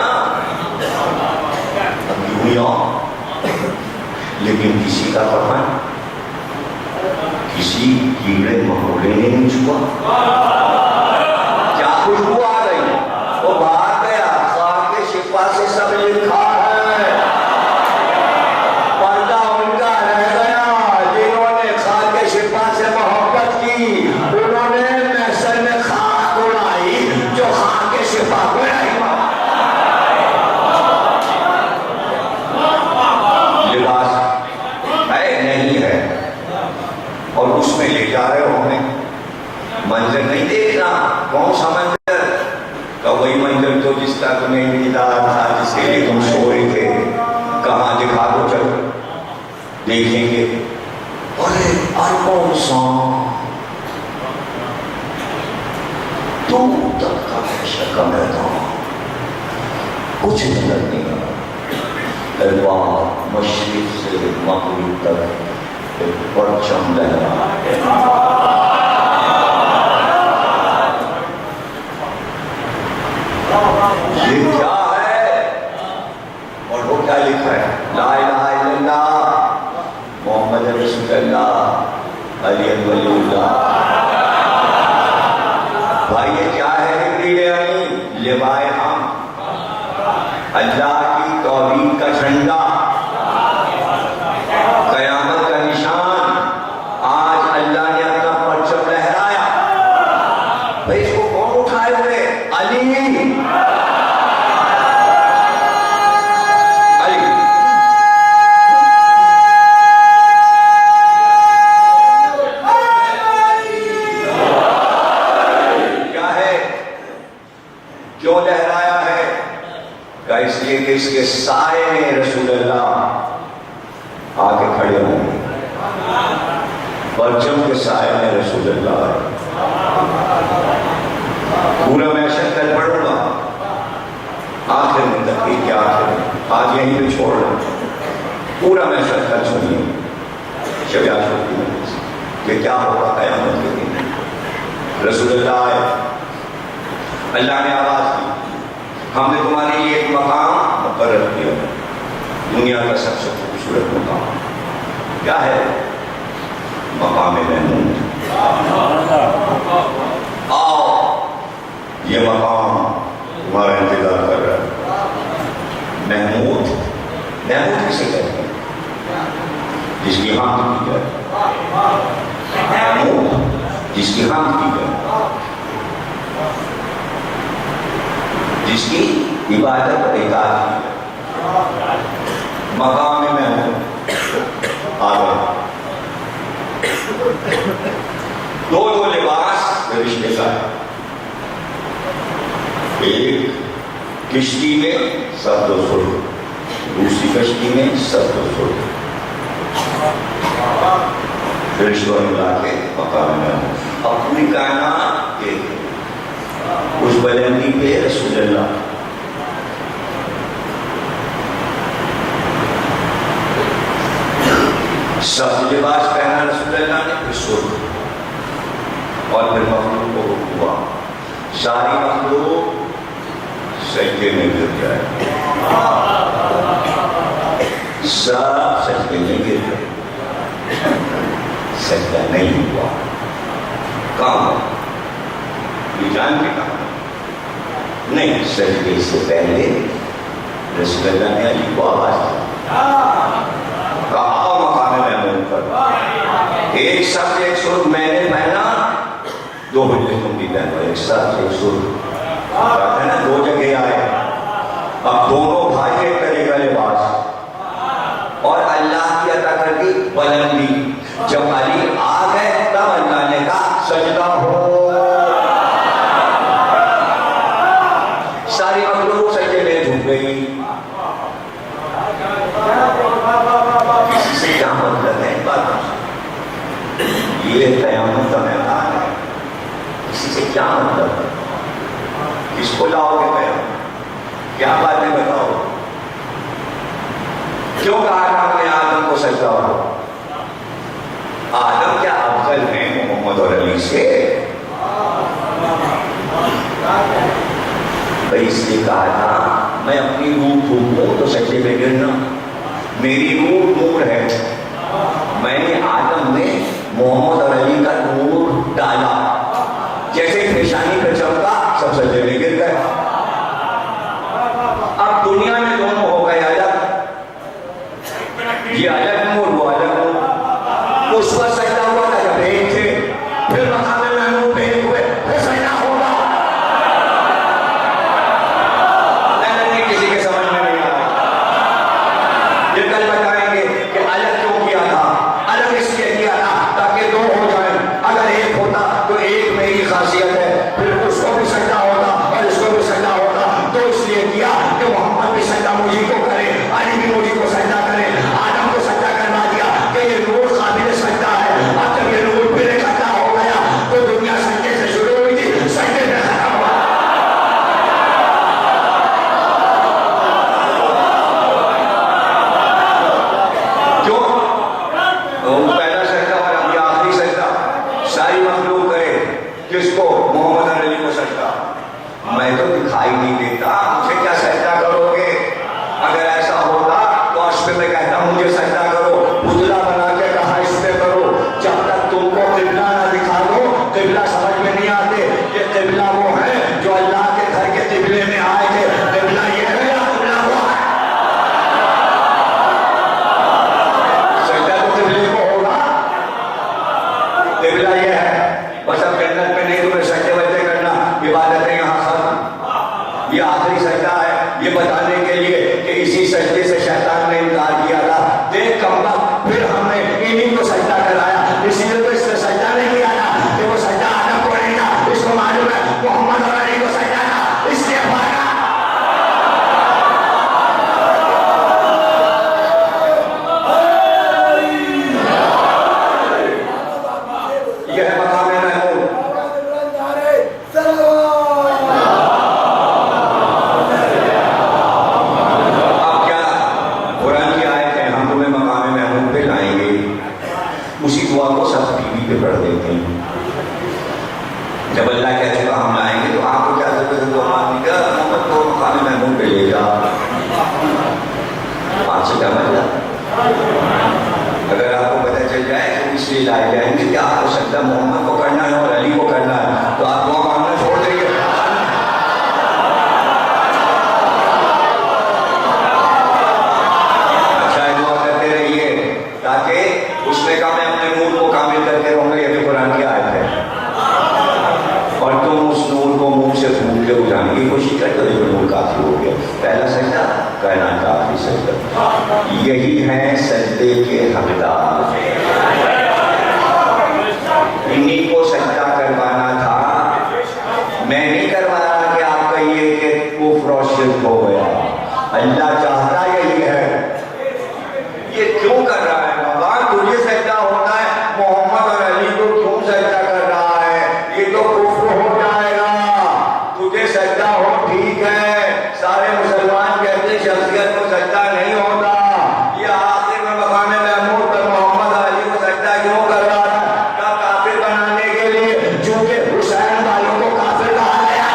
[SPEAKER 3] اب یوں ہی آؤ. لیکن کسی کا کپن کسی کیڑے مکوڑے نے نہیں چھوا, کیا خوشبو آ گئی, وہ باہر گیا, خاک کے شفا سے سب لکھا ہے, پردہ ان کا رہ گیا. جنہوں نے خاک کے شفا سے محبت کی, انہوں نے محشر میں خاک اڑائی جو خاک کے شفا کو اڑائی. لباس ہے نہیں ہے, اور اس میں لے جا رہے ہو ہمیں, منظر نہیں دیکھنا, کون سا منظر, کا وہی منظر تو جس کا تمہیں انتظار تھا, جس کے لیے تم سو رہے تھے. کہاں دکھا دو, چلو دیکھیں گے. ارے اربوں سان دور تک کا حشر کا میدان, کچھ نظر نہیں آ, تلوار مشرق سے مغرب تک پرچم لہرا. یہ کیا ہے, اور وہ کیا لکھا ہے, لا الہ الا اللہ محمد رسول اللہ علی ولی اللہ. بھائی یہ کیا ہے, جبریل امین, لوائے ہم, اللہ کی توحید کا جھنڈا, قیامت کا نشان. آج اللہ نے اپنا پرچم لہرایا. بھائی اس کو کون اٹھائے ہوئے, علی, کیوں لہرایا ہے, کہ اس لیے کہ اس کے سائے میں رسول اللہ آ کے کھڑے ہوں گے. پرچم کے سائے میں رسول اللہ ہے. پورا میں شکل پڑھوں گا آخر میں, تقریر کے آخر میں, آج یہیں پہ چھوڑ رہا ہوں. پورا میں شکل سنیے, شجاعت ہوتی ہے کہ کیا ہوگا قیامت کے دن. رسول اللہ آئے, اللہ نے آواز دی، ہم نے تمہارے لیے ایک مقام مقرر کیا، دنیا کا سب سے خوبصورت مقام کیا ہے؟ مقام محمود۔ آؤ، یہ مقام تمہارا انتظار کر رہا ہے۔ محمود، محمود کسے کہتے ہیں؟ جس کی حمد کی جائے، محمود جس کی حمد کی جائے، جس کی عبادت اور اطاعت کی جائے۔ مقام محمود آ گئے۔ دو لباس رشتے کا ہے، ایک کشتی میں سرد و سرخ، دوسری کشتی میں سرد و سرخ، رشتوں میں ملا کے مقام محمود۔ اب پوری کائنات ایک ہے، اس بلندی پہ رسول اللہ سب لباس پہنا رسول اللہ نے، پھر سرخ، اور پھر مخلوق کو حکم ہوا ساری مخلوق سجدے میں گر جائے، سب سجدے میں گر گئے، سجدہ نہیں ہوا۔ کام یہ جان کے کام نہیں، سجدے سے پہلے رسول اللہ نے علی کو آواز دی، کہا مقام محمود پر ایک سب ایک سر میں نے پہنا، دو بجے تم بھی پہنو، ایک سب ایک سر کہتے ہیں نا، دو جگہ آئے، اب دونوں بھائی ایک کرے گا لباس، اور اللہ کی عطا کر دی بلندی۔ جب علی آ گئے تب اللہ نے کہا سجدہ ہو، ساری مخلوق سجدے میں جھک گئی۔ کسی سے کیا مطلب ہے بات؟ یہ قیامت کا میدان ہے، کسی سے کیا مطلب ہے؟ کس کو لاؤ گے قیامت؟ کیا باتیں بتاؤ؟ کیوں کہا تھا ہم نے آدم کو سجدہ ہو؟ آدم کیا افضل ہیں محمد اور علی سے؟ بھائی اس لیے کہا تھا میں اپنی روح پھونکوں تو سجدے میں گرنا، میری روح نور ہے، میں نے آدم میں محمد اور علی کا نور ڈالا، جیسے پیشانی پہ چمکا سب سجدے میں گر گئے۔ اب دنیا میں دونوں ہو گئے الگ، یہ الگ نور وہ الگ نور۔ اس پر سجدہ ہوا تھا جب ایک تھے، پھر مقام محمود پہ ایک ہوئے، پھر سجدہ ہوگا۔ کسی کے سمجھ میں نہیں آ رہا، یہ کل بتائیں گے کہ الگ کیوں کیا تھا، الگ اس لیے کیا تھا تاکہ دو ہو جائیں، اگر ایک ہوتا تو ایک میری خاصیت ہے، پھر اس کو بھی سجدہ ہوتا اور اس کو بھی سجدہ ہوتا، تو اس لیے کیا کہ محمد بھی سجدہ مجھے کو کرے، علی بھی مجھے کو سجدہ کرے، آدم کو سجدہ کروا دیا کہ یہ نور قابل سجدہ ہے۔ اب جب یہ نور پھر اکٹھا ہو گیا تو دنیا سجدے سے شروع ہوئی تھی، سجدے میں ختم ہوا۔ کیوں؟ پہلا سجدہ اور اب یہ آخری سجدہ ساری مخلوق کرے، کس کو؟ محمد اور علی کو سجدہ۔ میں تو دکھائی نہیں دیتا، مجھے کیا سجدہ کرو گے؟ اگر ایسا ہوتا تو اس پہ میں کہتا ہوں مجھے سجدہ کرو، پتلا بنا کے کہا اس پہ کرو۔ جب تک تم کو قبلہ نہ دکھا دو، قبلہ سمجھ میں نہیں آتے کہ قبلہ وہ ہے جو اللہ کے گھر کے قبلے میں آئے تھے، قبلہ یہ ہے یا قبلہ وہ ہے؟ سجدہ تو قبلے کو ہوگا، قبلہ یہ ہے، بس اب جنت میں نہیں تمہیں سجدے وجدے کرنا، عبادتیں یہاں ختم۔ یہ آخری سجدہ ہے، یہ بتانے کے لیے کہ اسی سجدے سے شیطان نے انکار کیا تھا، دیکھ کم وقت پھر ہم نے انہیں کو سجدہ کرایا، اسی لیے تو اس سے سجدہ نہیں کیا تھا کہ وہ سجدہ آدم کو نہیں تھا، اس کو معلوم ہے محمد اور علی کو سجدہ تھا، اس لیے بھاگا۔ یہ ہے مقام محمود۔ اب کیا قرآن کی آیت ہے، ہم تمہیں مقام محمود پہ لائیں گے، اسی دعا کو سب ٹی وی پہ پڑھ دیتے ہیں۔ جب اللہ کہتے ہیں ہم لائیں گے تو آپ کو کیا ضرورت ہے سمجھنا. اگر آپ کو پتہ چل جائے کہ اس لیے لائے جائیں گے کہ آپ کو سجدہ محمد کو کرنا ہے اور علی کو کرنا ہے, تو آپ دعا مانگنا چھوڑ دیں گے. اچھا دعا کرتے رہیے تاکہ اس نے کہا میں اپنے نور کو کامل کرتے رہوں گا. یہ بھی قرآن کی آیت ہے, اور تم اس نور کو منہ سے پھونک کے اٹھانے کی کوشش کرتے ہو, نور کافی ہو گیا. پہلا سجدہ کائنات کا آخری سجدہ. یہی ہیں سجدے کے حقدار, انہیں کو سجدہ کروانا تھا. میں نہیں کروانا کہ آپ کہیے کہ کفر و شرک ہو گیا. اللہ چاہتا یہی ہے. یہ کیوں کر رہا ہے بابا؟ تجھے سجدہ ہوتا ہے, محمد اور علی کو کیوں سجدہ کر رہا ہے؟ یہ تو کفر ہو جائے گا. تجھے سجدہ ہو ٹھیک ہے, سارے مسلمان کہتے شخصیت کو سجدہ نہیں ہوتا. یہ آخر میں مقام محمود پر محمد اور علی کو سجدہ کیوں کر رہا تھا؟ کیا کافر بنانے کے لیے, چونکہ حسین والوں کو کافر کہا گیا.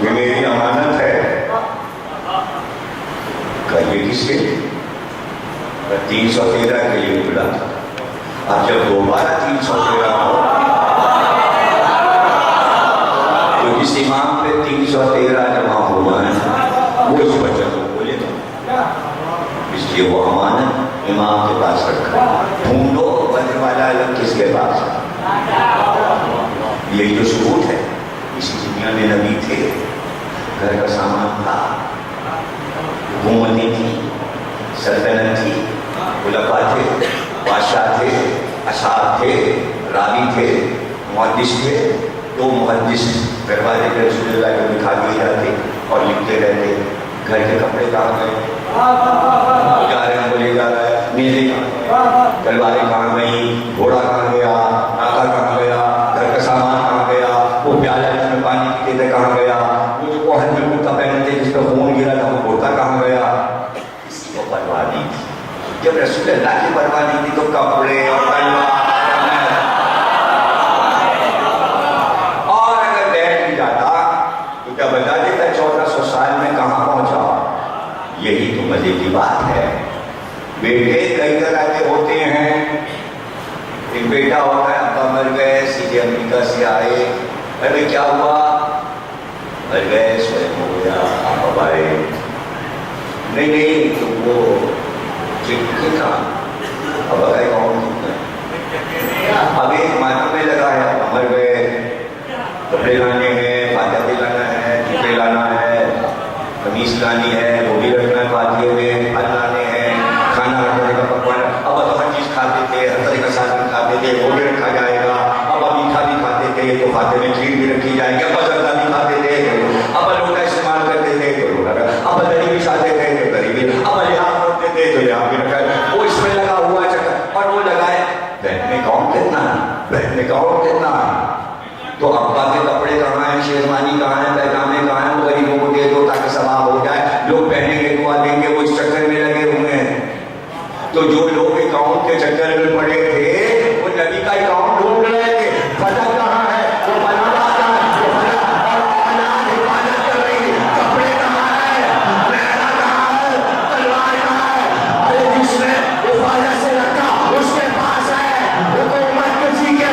[SPEAKER 3] یہ میری امانت ہے. کہیے کس کے؟ 313 کے لیے کھلا. اب جب دوبارہ 313 ہو تو جس امام پہ 313 جمع ہو جائیں وہ اس بچہ کو بولے گا. اس لیے وہ امانت امام کے پاس رکھا. ڈھونڈو بدر والا علم کس کے پاس ہے. یہی جو ثبوت ہے. اس دنیا میں نبی تھے, گھر کا سامان تھا, حکومتیں تھی, سلطنت تھی, خلفاء تھے, بادشاہ تھے, اصحاب تھے, راوی تھے, محدث تھے. دو محدث دروازے پہ رسول اللہ کو دکھا دیے جاتے اور لکھتے رہتے. گھر کے کپڑے کہاں گئے, جا رہے ہیں بولے جا رہا ہے, نیزے کہاں گئے, تلواریں کہاں گئی, گھوڑا کہاں گیا, ناکا کہاں گیا, گھر کا سامان کہاں گیا, وہ پیالہ جس میں پانی پیتے تھے کہاں گیا, وہ جو کوہن میں کرتا پہنتے تھے جس پہ خون گرا تھا وہ کرتا کہاں گیا. اس کی وہ پرواہ نہیں تھی. جب رسول اللہ کی پرواہ نہیں تھی تو کپڑے اور تلوار اور اگر بیٹھ بھی جاتا تو کیا بتا دیتا 1400 سال میں کہاں پہنچا. یہی تو مزے کی بات ہے. بیٹے کئی طرح کے ہوتے ہیں. ایک بیٹا ہوتا ہے, ابا مر گئے, سیدھے امریکہ سے آئے, ارے کیا ہوا, مر گئے, سوئم ہو گیا, آپ آئے. نہیں تو وہ چٹھی تھا, اب آئے کون اب ایک ماتم میں لگا ہے, مر گئے, کپڑے لانے ہیں, فاتحہ لانا ہے, جوتے لانا ہے, قمیص لانی ہے, وہ بھی رکھنا ہے فاتحے میں, پھل لانے ہیں, کھانا رکھنے کا پکوان. اب تو ہر چیز کھاتے تھے, ہر طرح کا سالن کھاتے تھے, وہ بھی رکھا جائے گا. اب میٹھا بھی کھاتے تھے تو فاتحے میں کھیر بھی رکھی جائے گی. اب زردہ بھی کھاتے تھے, اب لوٹا استعمال کرتے تھے تو لوٹا کا, اب دری بھی کھاتے تھے تو دری بھی, اب لحاظ کرتے تھے تو لحاظ بھی رکھا ہے. وہ اس میں لگا ہوا چکر, اور وہ لگائے بہن میں کون کتنا ہے, بہن میں کون کتنا ہے. تو ابا کے کپڑے کہاں ہیں, شیروانی کہاں ہے, پیجامے کہاں ہیں, وہ غریبوں کو دے دو تاکہ ثواب ہو جائے. لوگ پہننے کے دعا دیں گے, وہ اس چکر میں لگے ہوئے ہیں. تو جو لوگ اکاؤنٹ کے چکر میں پڑے تھے وہ نبی کا اکاؤنٹ ڈھونڈ رہے تھے. پتہ کہاں ہے, وہ بنا کہاں ہے, وہ بنا اور اولاد حفاظت کر رہی ہے. کپڑے کہاں ہے, مہرا کہاں ہے, تلوار کہاں ہے. ارے جس نے حفاظت سے رکھا اس کے پاس ہے. حکومت کسی کے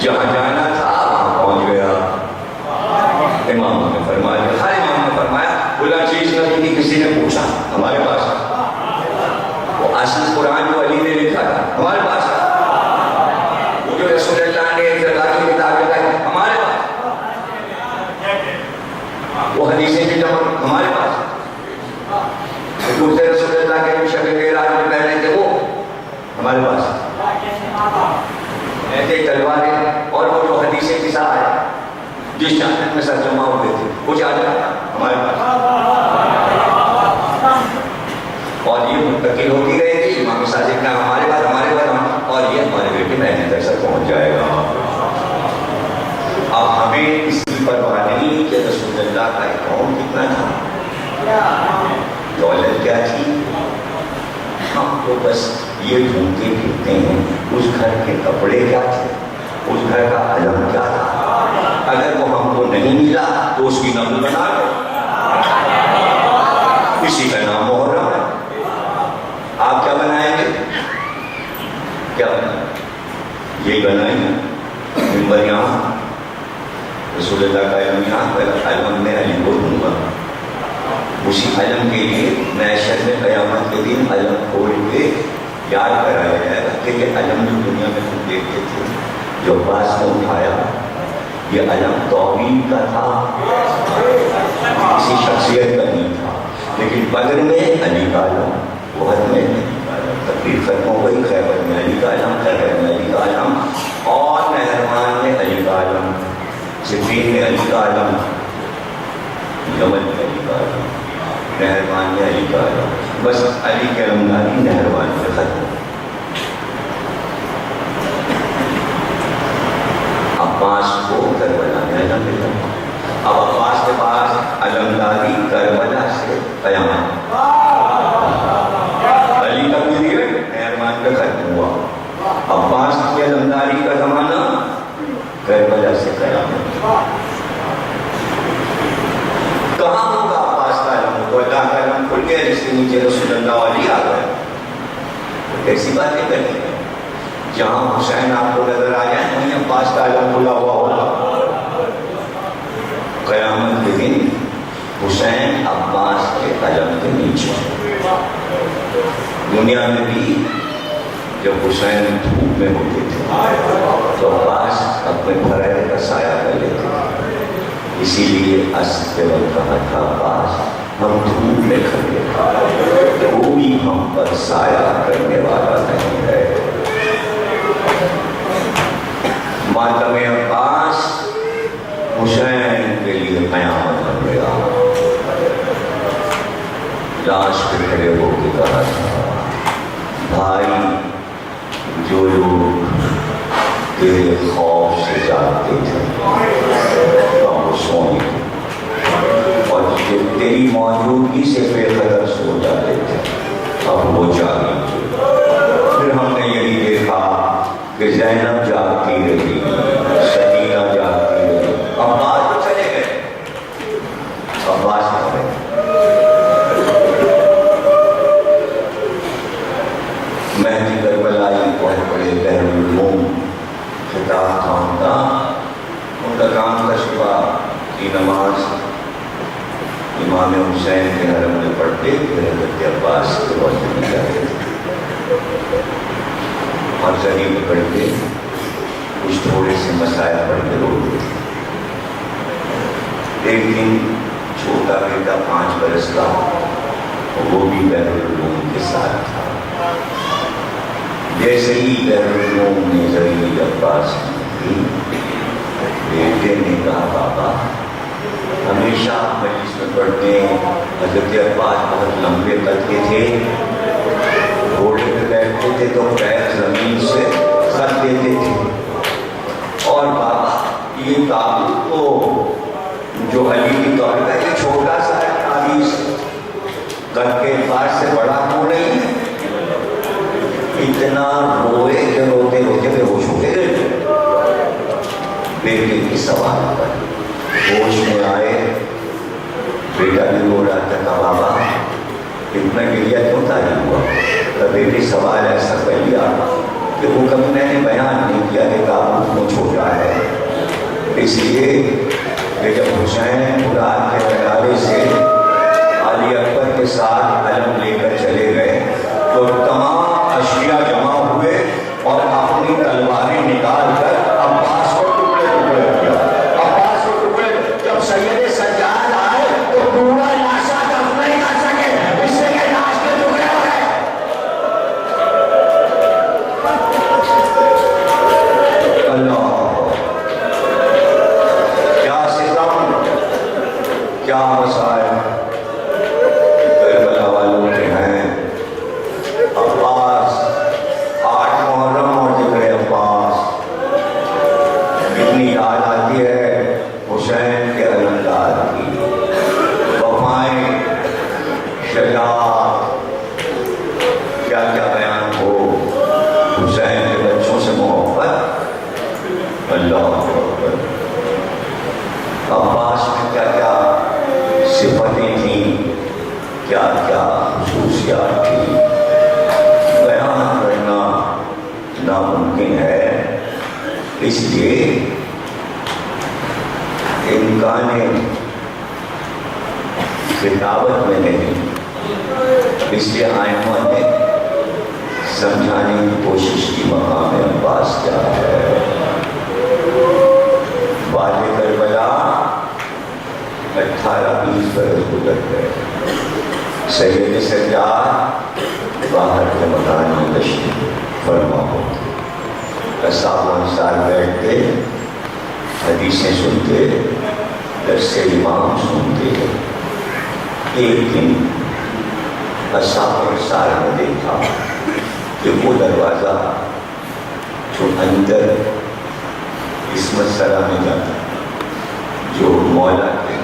[SPEAKER 3] جہاں جانا تھا وہاں پہنچ گیا. امام نے فرمایا, ہر امام نے فرمایا بلا چیز نبی کی کسی نے پوچھا ہمارے پاس, وہ اصل قرآن جو علی نے لکھا تھا ہمارے پاس, وہ جو رسول اللہ نے کی کتاب لکھائی ہمارے پاس, وہ حدیثیں کی جمع ہمارے پاس, دوسرے رسول اللہ کے شکل کے راج میں پہنے تھے وہ ہمارے پاس, ایسے تلواریں اور وہ جو حدیثیں کی ساتھ ہے جس چاند میں سر جمع ہوتے تھے وہ چاہ جاتا ہمارے پاس, اور یہ منتقل ہوتی رہے گی. امام صادق کا ہمارے پاس اور یہ ہمارے بیٹے مہینے تک سر پہنچ جائے گا. اب ہمیں اس کی پرواہ نہیں کہ رسول اللہ کا اکاؤنٹ کتنا تھا, دولت کیا تھی, ہم تو بس یہ ڈھونڈتے پھرتے ہیں اس گھر کے کپڑے کیا تھے, اس گھر کا علم کیا تھا. اگر وہ ہم کو نہیں ملا تو اس کی نقل بنا لو, اسی کا نام محرم ہے. آپ کیا بنائیں گے, کیا بنائیں گے, یہی بنائیں گے ممبر یہاں, رسول اللہ کا علم یہاں, علم میں علی کو دوں گا. اسی علم کے لیے معیشت میں قیامت کے دن علم کھول کے یاد کرایا جائے گا کہ یہ علم جو دنیا میں ہم دیکھتے تھے جو عباس نے اٹھایا یہ علم توحید کا تھا, کسی شخصیت کا نہیں تھا. لیکن بدر میں علی کا علم, وحد میں علی کا علم, تقریر ختم ہو گئی, خیبر میں علی کا علم, خیبر میں علی کا علم, اور نہروان میں علی کا علم, صفین میں علی کا علم, یمن میں علی کا علم, نہروان میں علی کا علم. بس علی کے علمداری نہروان میں ختم. عباس کو کربلا میں علم ملا. اب عباس کے پاس علمداری کربلا سے قیامت, علی کا پیریڈ نہروان پہ ختم ہوا. عباس کی علمداری کا زمانہ کربلا سے قیامت. کہاں ہوگا عباس کا علم, تو اللہ کا علم کھل گیا جس کے نیچے رسول اللہ علی آ گئے. ایسی باتیں کرنی ہے, جہاں حسین آپ کو نظر آ جائے وہیں عباس کا علم کھلا ہوا ہوگا. قیامت کے دن حسین عباس کے علم کے نیچے. دنیا میں بھی جب حسین دھوپ میں ہوتے تھے تو عباس اپنے بھرے کا سایہ کر لیتے تھے. اسی لیے اسد کے وقت کہا تھا عباس ہم دھوپ میں کھڑے, کوئی ہم پر سایہ کرنے والا نہیں ہے. ماتم عباس حسین کے لیے قیامت بن گیا. لاش پہ کھڑے ہو کے کہا تھا بھائی جو لوگ تیرے خوف سے جاگتے تھے وہ سونے, اور جو تیری موجودگی سے بے قدر سو جاتے تھے اب وہ جاگیں. پھر ہم نے یہی دیکھا کہ زینب جاگتی رہی, سکینہ جاگتی رہی, عباس تو چلے گئے, عباس نہ رہے. مہدی کربلائی بہت بڑے بحر العلوم خطاب تھا ان کا کام تھا صبح کی نماز امام حسین کے حرم میں پڑھتے پھر حضرت عباس کے وقت میں جاتے اور زری پکڑ کے کچھ تھوڑے سے مسائل پڑھ کے روتے. ایک دن چھوٹا بیٹا 5 برس کا وہ بھی بحر العلوم کے ساتھ تھا. جیسے ہی بحر العلوم نے زری عباس کی بیٹے نے کہا بابا ہمیشہ مجلس میں پڑھتے ہیں حضرت عباس بہت لمبے قد کے تھے, گھوڑے پہ بیٹھتے تھے تو پیر زمین سے سر دیتے تھے, اور بابا یہ تابوت تو جو علی کی طور کا یہ چھوٹا سا ہے, تعویذ قد کے اعتبار سے بڑا کیوں نہیں ہے. اتنا روئے کہ روتے روتے بے ہوش ہو گئے. بیٹے کی سوال پر ہوش میں آئے, بیٹا بھی رو رہا تھا کہ بابا اتنا گریا کیوں تعلیم ہوا. تو بیٹی سوال ایسا کر لیا کہ وہ کبھی میں نے بیان نہیں کیا کہ تابوت کو چھوٹا ہے اس لیے کہ جب حسین مراد کے نظارے سے علی اکبر کے ساتھ علم لے کر چلے گئے تو تمام اشیاء جمع ہوئے اور اپنی تلواریں نکال کر عباس کو ٹکڑے ٹکڑے کیا. عباس کو ٹکڑے جب سید سجاد آئے تو پورا لاشا دفن نہیں کر سکے, اس سے کہ لاش کے ٹکڑے ہو گئے. اللہ کیا ستم, کیا مسائل کربلا والوں کے ہیں. عباس 8 محرم اور ذکر عباس کتنی یاد آتی ہے حسین کے علمدار کی وفائیں, شجاعت, کیا کیا بیان ہو حسین کے بچوں سے محبت. اللہ اکبر. عباس میں کیا کیا صفتیں تھیں, کیا کیا خصوصیات تھیں, بیان کرنا ناممکن ہے. اس لیے امکان کتابت میں نہیں, اس لیے آئمہ نے سمجھانے کی کوشش کی مقام عباس کیا ہے. بعد کربلا 18-20 برس گزر گئے. سید سجاد باہر کے مکان میں تشریف فرما ہوتے, 57 سال بیٹھتے, حدیثیں سنتے, درس امام سنتے. ایک دن 57 سال میں دیکھا کہ وہ دروازہ جو اندر عصمت سرا میں جاتا, جو مولا کے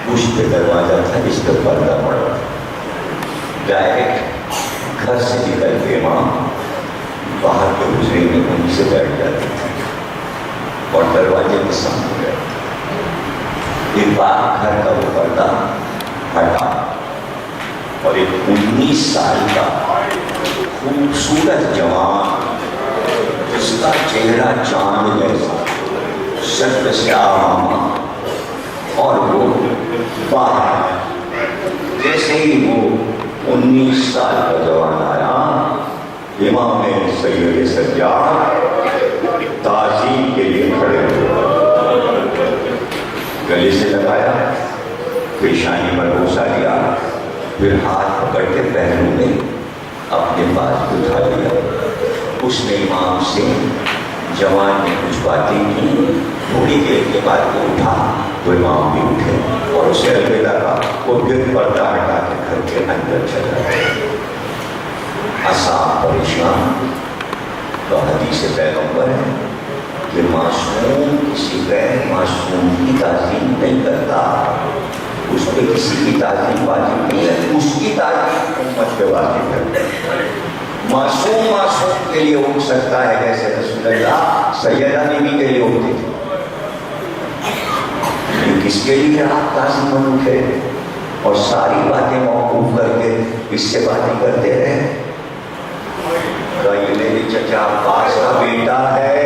[SPEAKER 3] پشت پہ دروازہ تھا جس پہ پردہ پڑا تھا, ڈائریکٹ گھر سے نکل کے امام باہر کے گزرے میں ان سے بیٹھ جاتے تھے اور دروازے کے سامنے بیٹھتے. ایک بار گھر کا وہ پردہ ہٹا اور ایک 19 سال کا خوبصورت جوان جس کا چہرہ چاند جیسا, شکل سیاہ اور وہ باہر. جیسے ہی وہ 19 سال کا جوان آیا, امام سید سجاد تعظیم کے لیے کھڑے ہوئے, گلے سے لگایا, پیشانی پر بوسہ دیا, پھر ہاتھ پکڑ کے پہلو میں اپنے پاس بٹھا لیا. اس نے امام سے جوان نے کچھ باتیں کی. تھوڑی دیر کے بعد وہ اٹھا تو امام بھی اٹھے اور اسے الوداع کہا. وہ پھر پردہ ہٹا کے گھر کے اندر چلا گیا. آسان پریشان. تو حدیث پیغمبر ہے کہ معصوم کسی غیر معصوم کی تعظیم نہیں کرتا, اس پہ کسی کی تعظیم واجب نہیں ہے, اس کی تعظیم امت پہ واجب ہے. معصوم کے لیے اٹھ سکتا ہے جیسے رسول اللہ سیدہ بیوی کے لیے اٹھتے تھے. کس کے لیے آپ تعظیم میں اٹھے اور ساری باتیں موقوف کر کے اس سے باتیں کرتے رہے؟ یہ میری چچا عباس کا بیٹا ہے,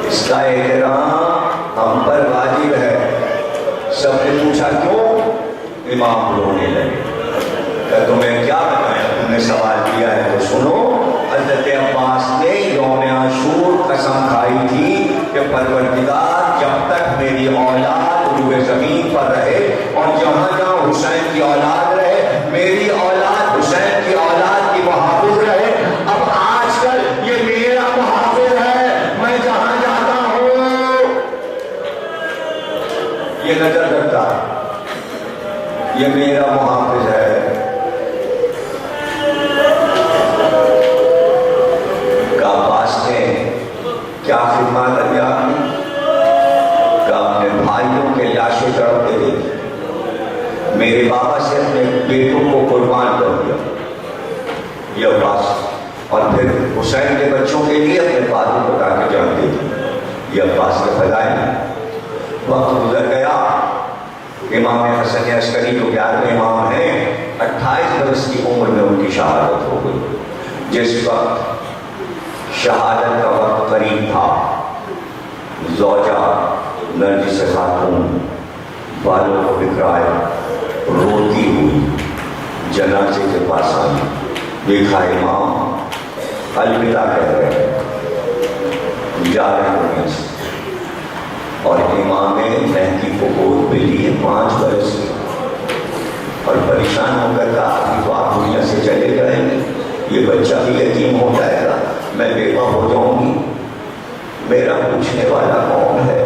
[SPEAKER 3] اس کا احترام ہم پر واجب ہے. سب نے پوچھا کیوں؟ امام رونے لگے. تمہیں کیا بتایا, تم نے سوال کیا ہے تو سنو. حضرت عباس نے یوم عاشور قسم کھائی تھی کہ پروردگار جب تک میری اولاد روئے زمین پر رہے اور جہاں جہاں حسین کی اولاد رہے, میری اولاد حسین کی اولاد کی محافظ رہے. اب آج کل یہ میرا محافظ ہے, میں جہاں جاتا ہوں یہ نظر رکھتا ہے, یہ میرا محافظ ہے. کیا خدمات انجام دی کہ اپنے بھائیوں کے لاشیں تڑپتے دیکھی, میرے بابا سے اپنے بیٹوں کو قربان کر دیا یہ عباس, اور پھر حسین کے بچوں کے لیے اپنے باتوں کو اٹھا کے جان دے دی یہ عباس کے فضائل. وقت گزر گیا, امام حسن عسکری جو 11ویں امام ہیں 28 برس کی عمر میں ان کی شہادت ہو گئی. جس وقت شہادت کا وقت قریب غریب تھا. زوجہ نرجس خاتون بالوں کو بکھرائے روتی ہوئی جنازے کے پاس آئی. دیکھا امام الوداع کہہ رہے جا رہے ہیں اور امام نے مہدی کو گود پہ لیے 5 برس کی اور پریشان ہو کر کہا ابھی تو آپ دنیا سے چلے جائیں گے, یہ بچہ بھی یتیم ہو جائے گا, میں بیوہ ہو جاؤں گی, میرا پوچھنے والا کون ہے؟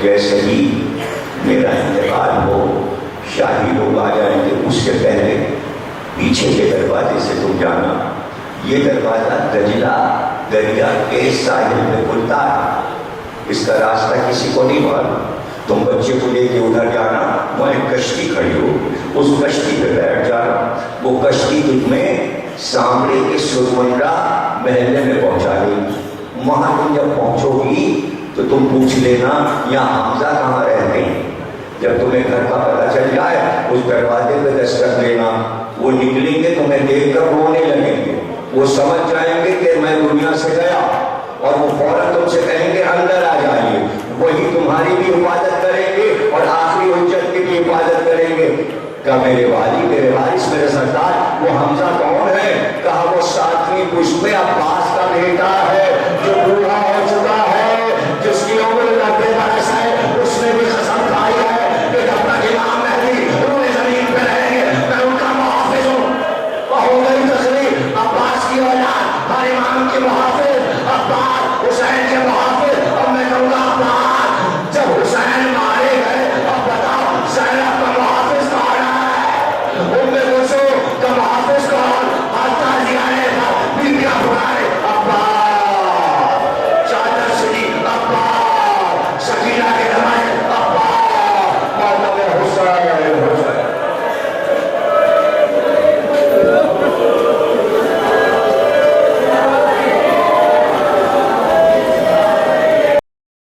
[SPEAKER 3] جیسے ہی میرا انتقال ہو شاہی لوگ آ جائیں گے, اس سے پہلے پیچھے کے دروازے سے تم جانا. یہ دروازہ دجلہ دریا کے ساحل میں کھلتا ہے, اس کا راستہ کسی کو نہیں معلوم. تم بچے کو لے کے ادھر جانا, وہاں ایک کشتی کھڑی ہو, اس کشتی پہ بیٹھ جانا. وہ کشتی تمہیں سامنے کے سرمنڈا محلے میں پہنچا دے گی. وہاں تم جب پہنچو گی تو تم پوچھ لینا یہاں حمزہ کہاں رہتے ہیں. جب تمہیں گھر کا پتہ چل جائے اس دروازے پہ دستک دینا, وہ نکلیں گے تمہیں دیکھ کر رونے لگیں گے, وہ سمجھ جائیں گے کہ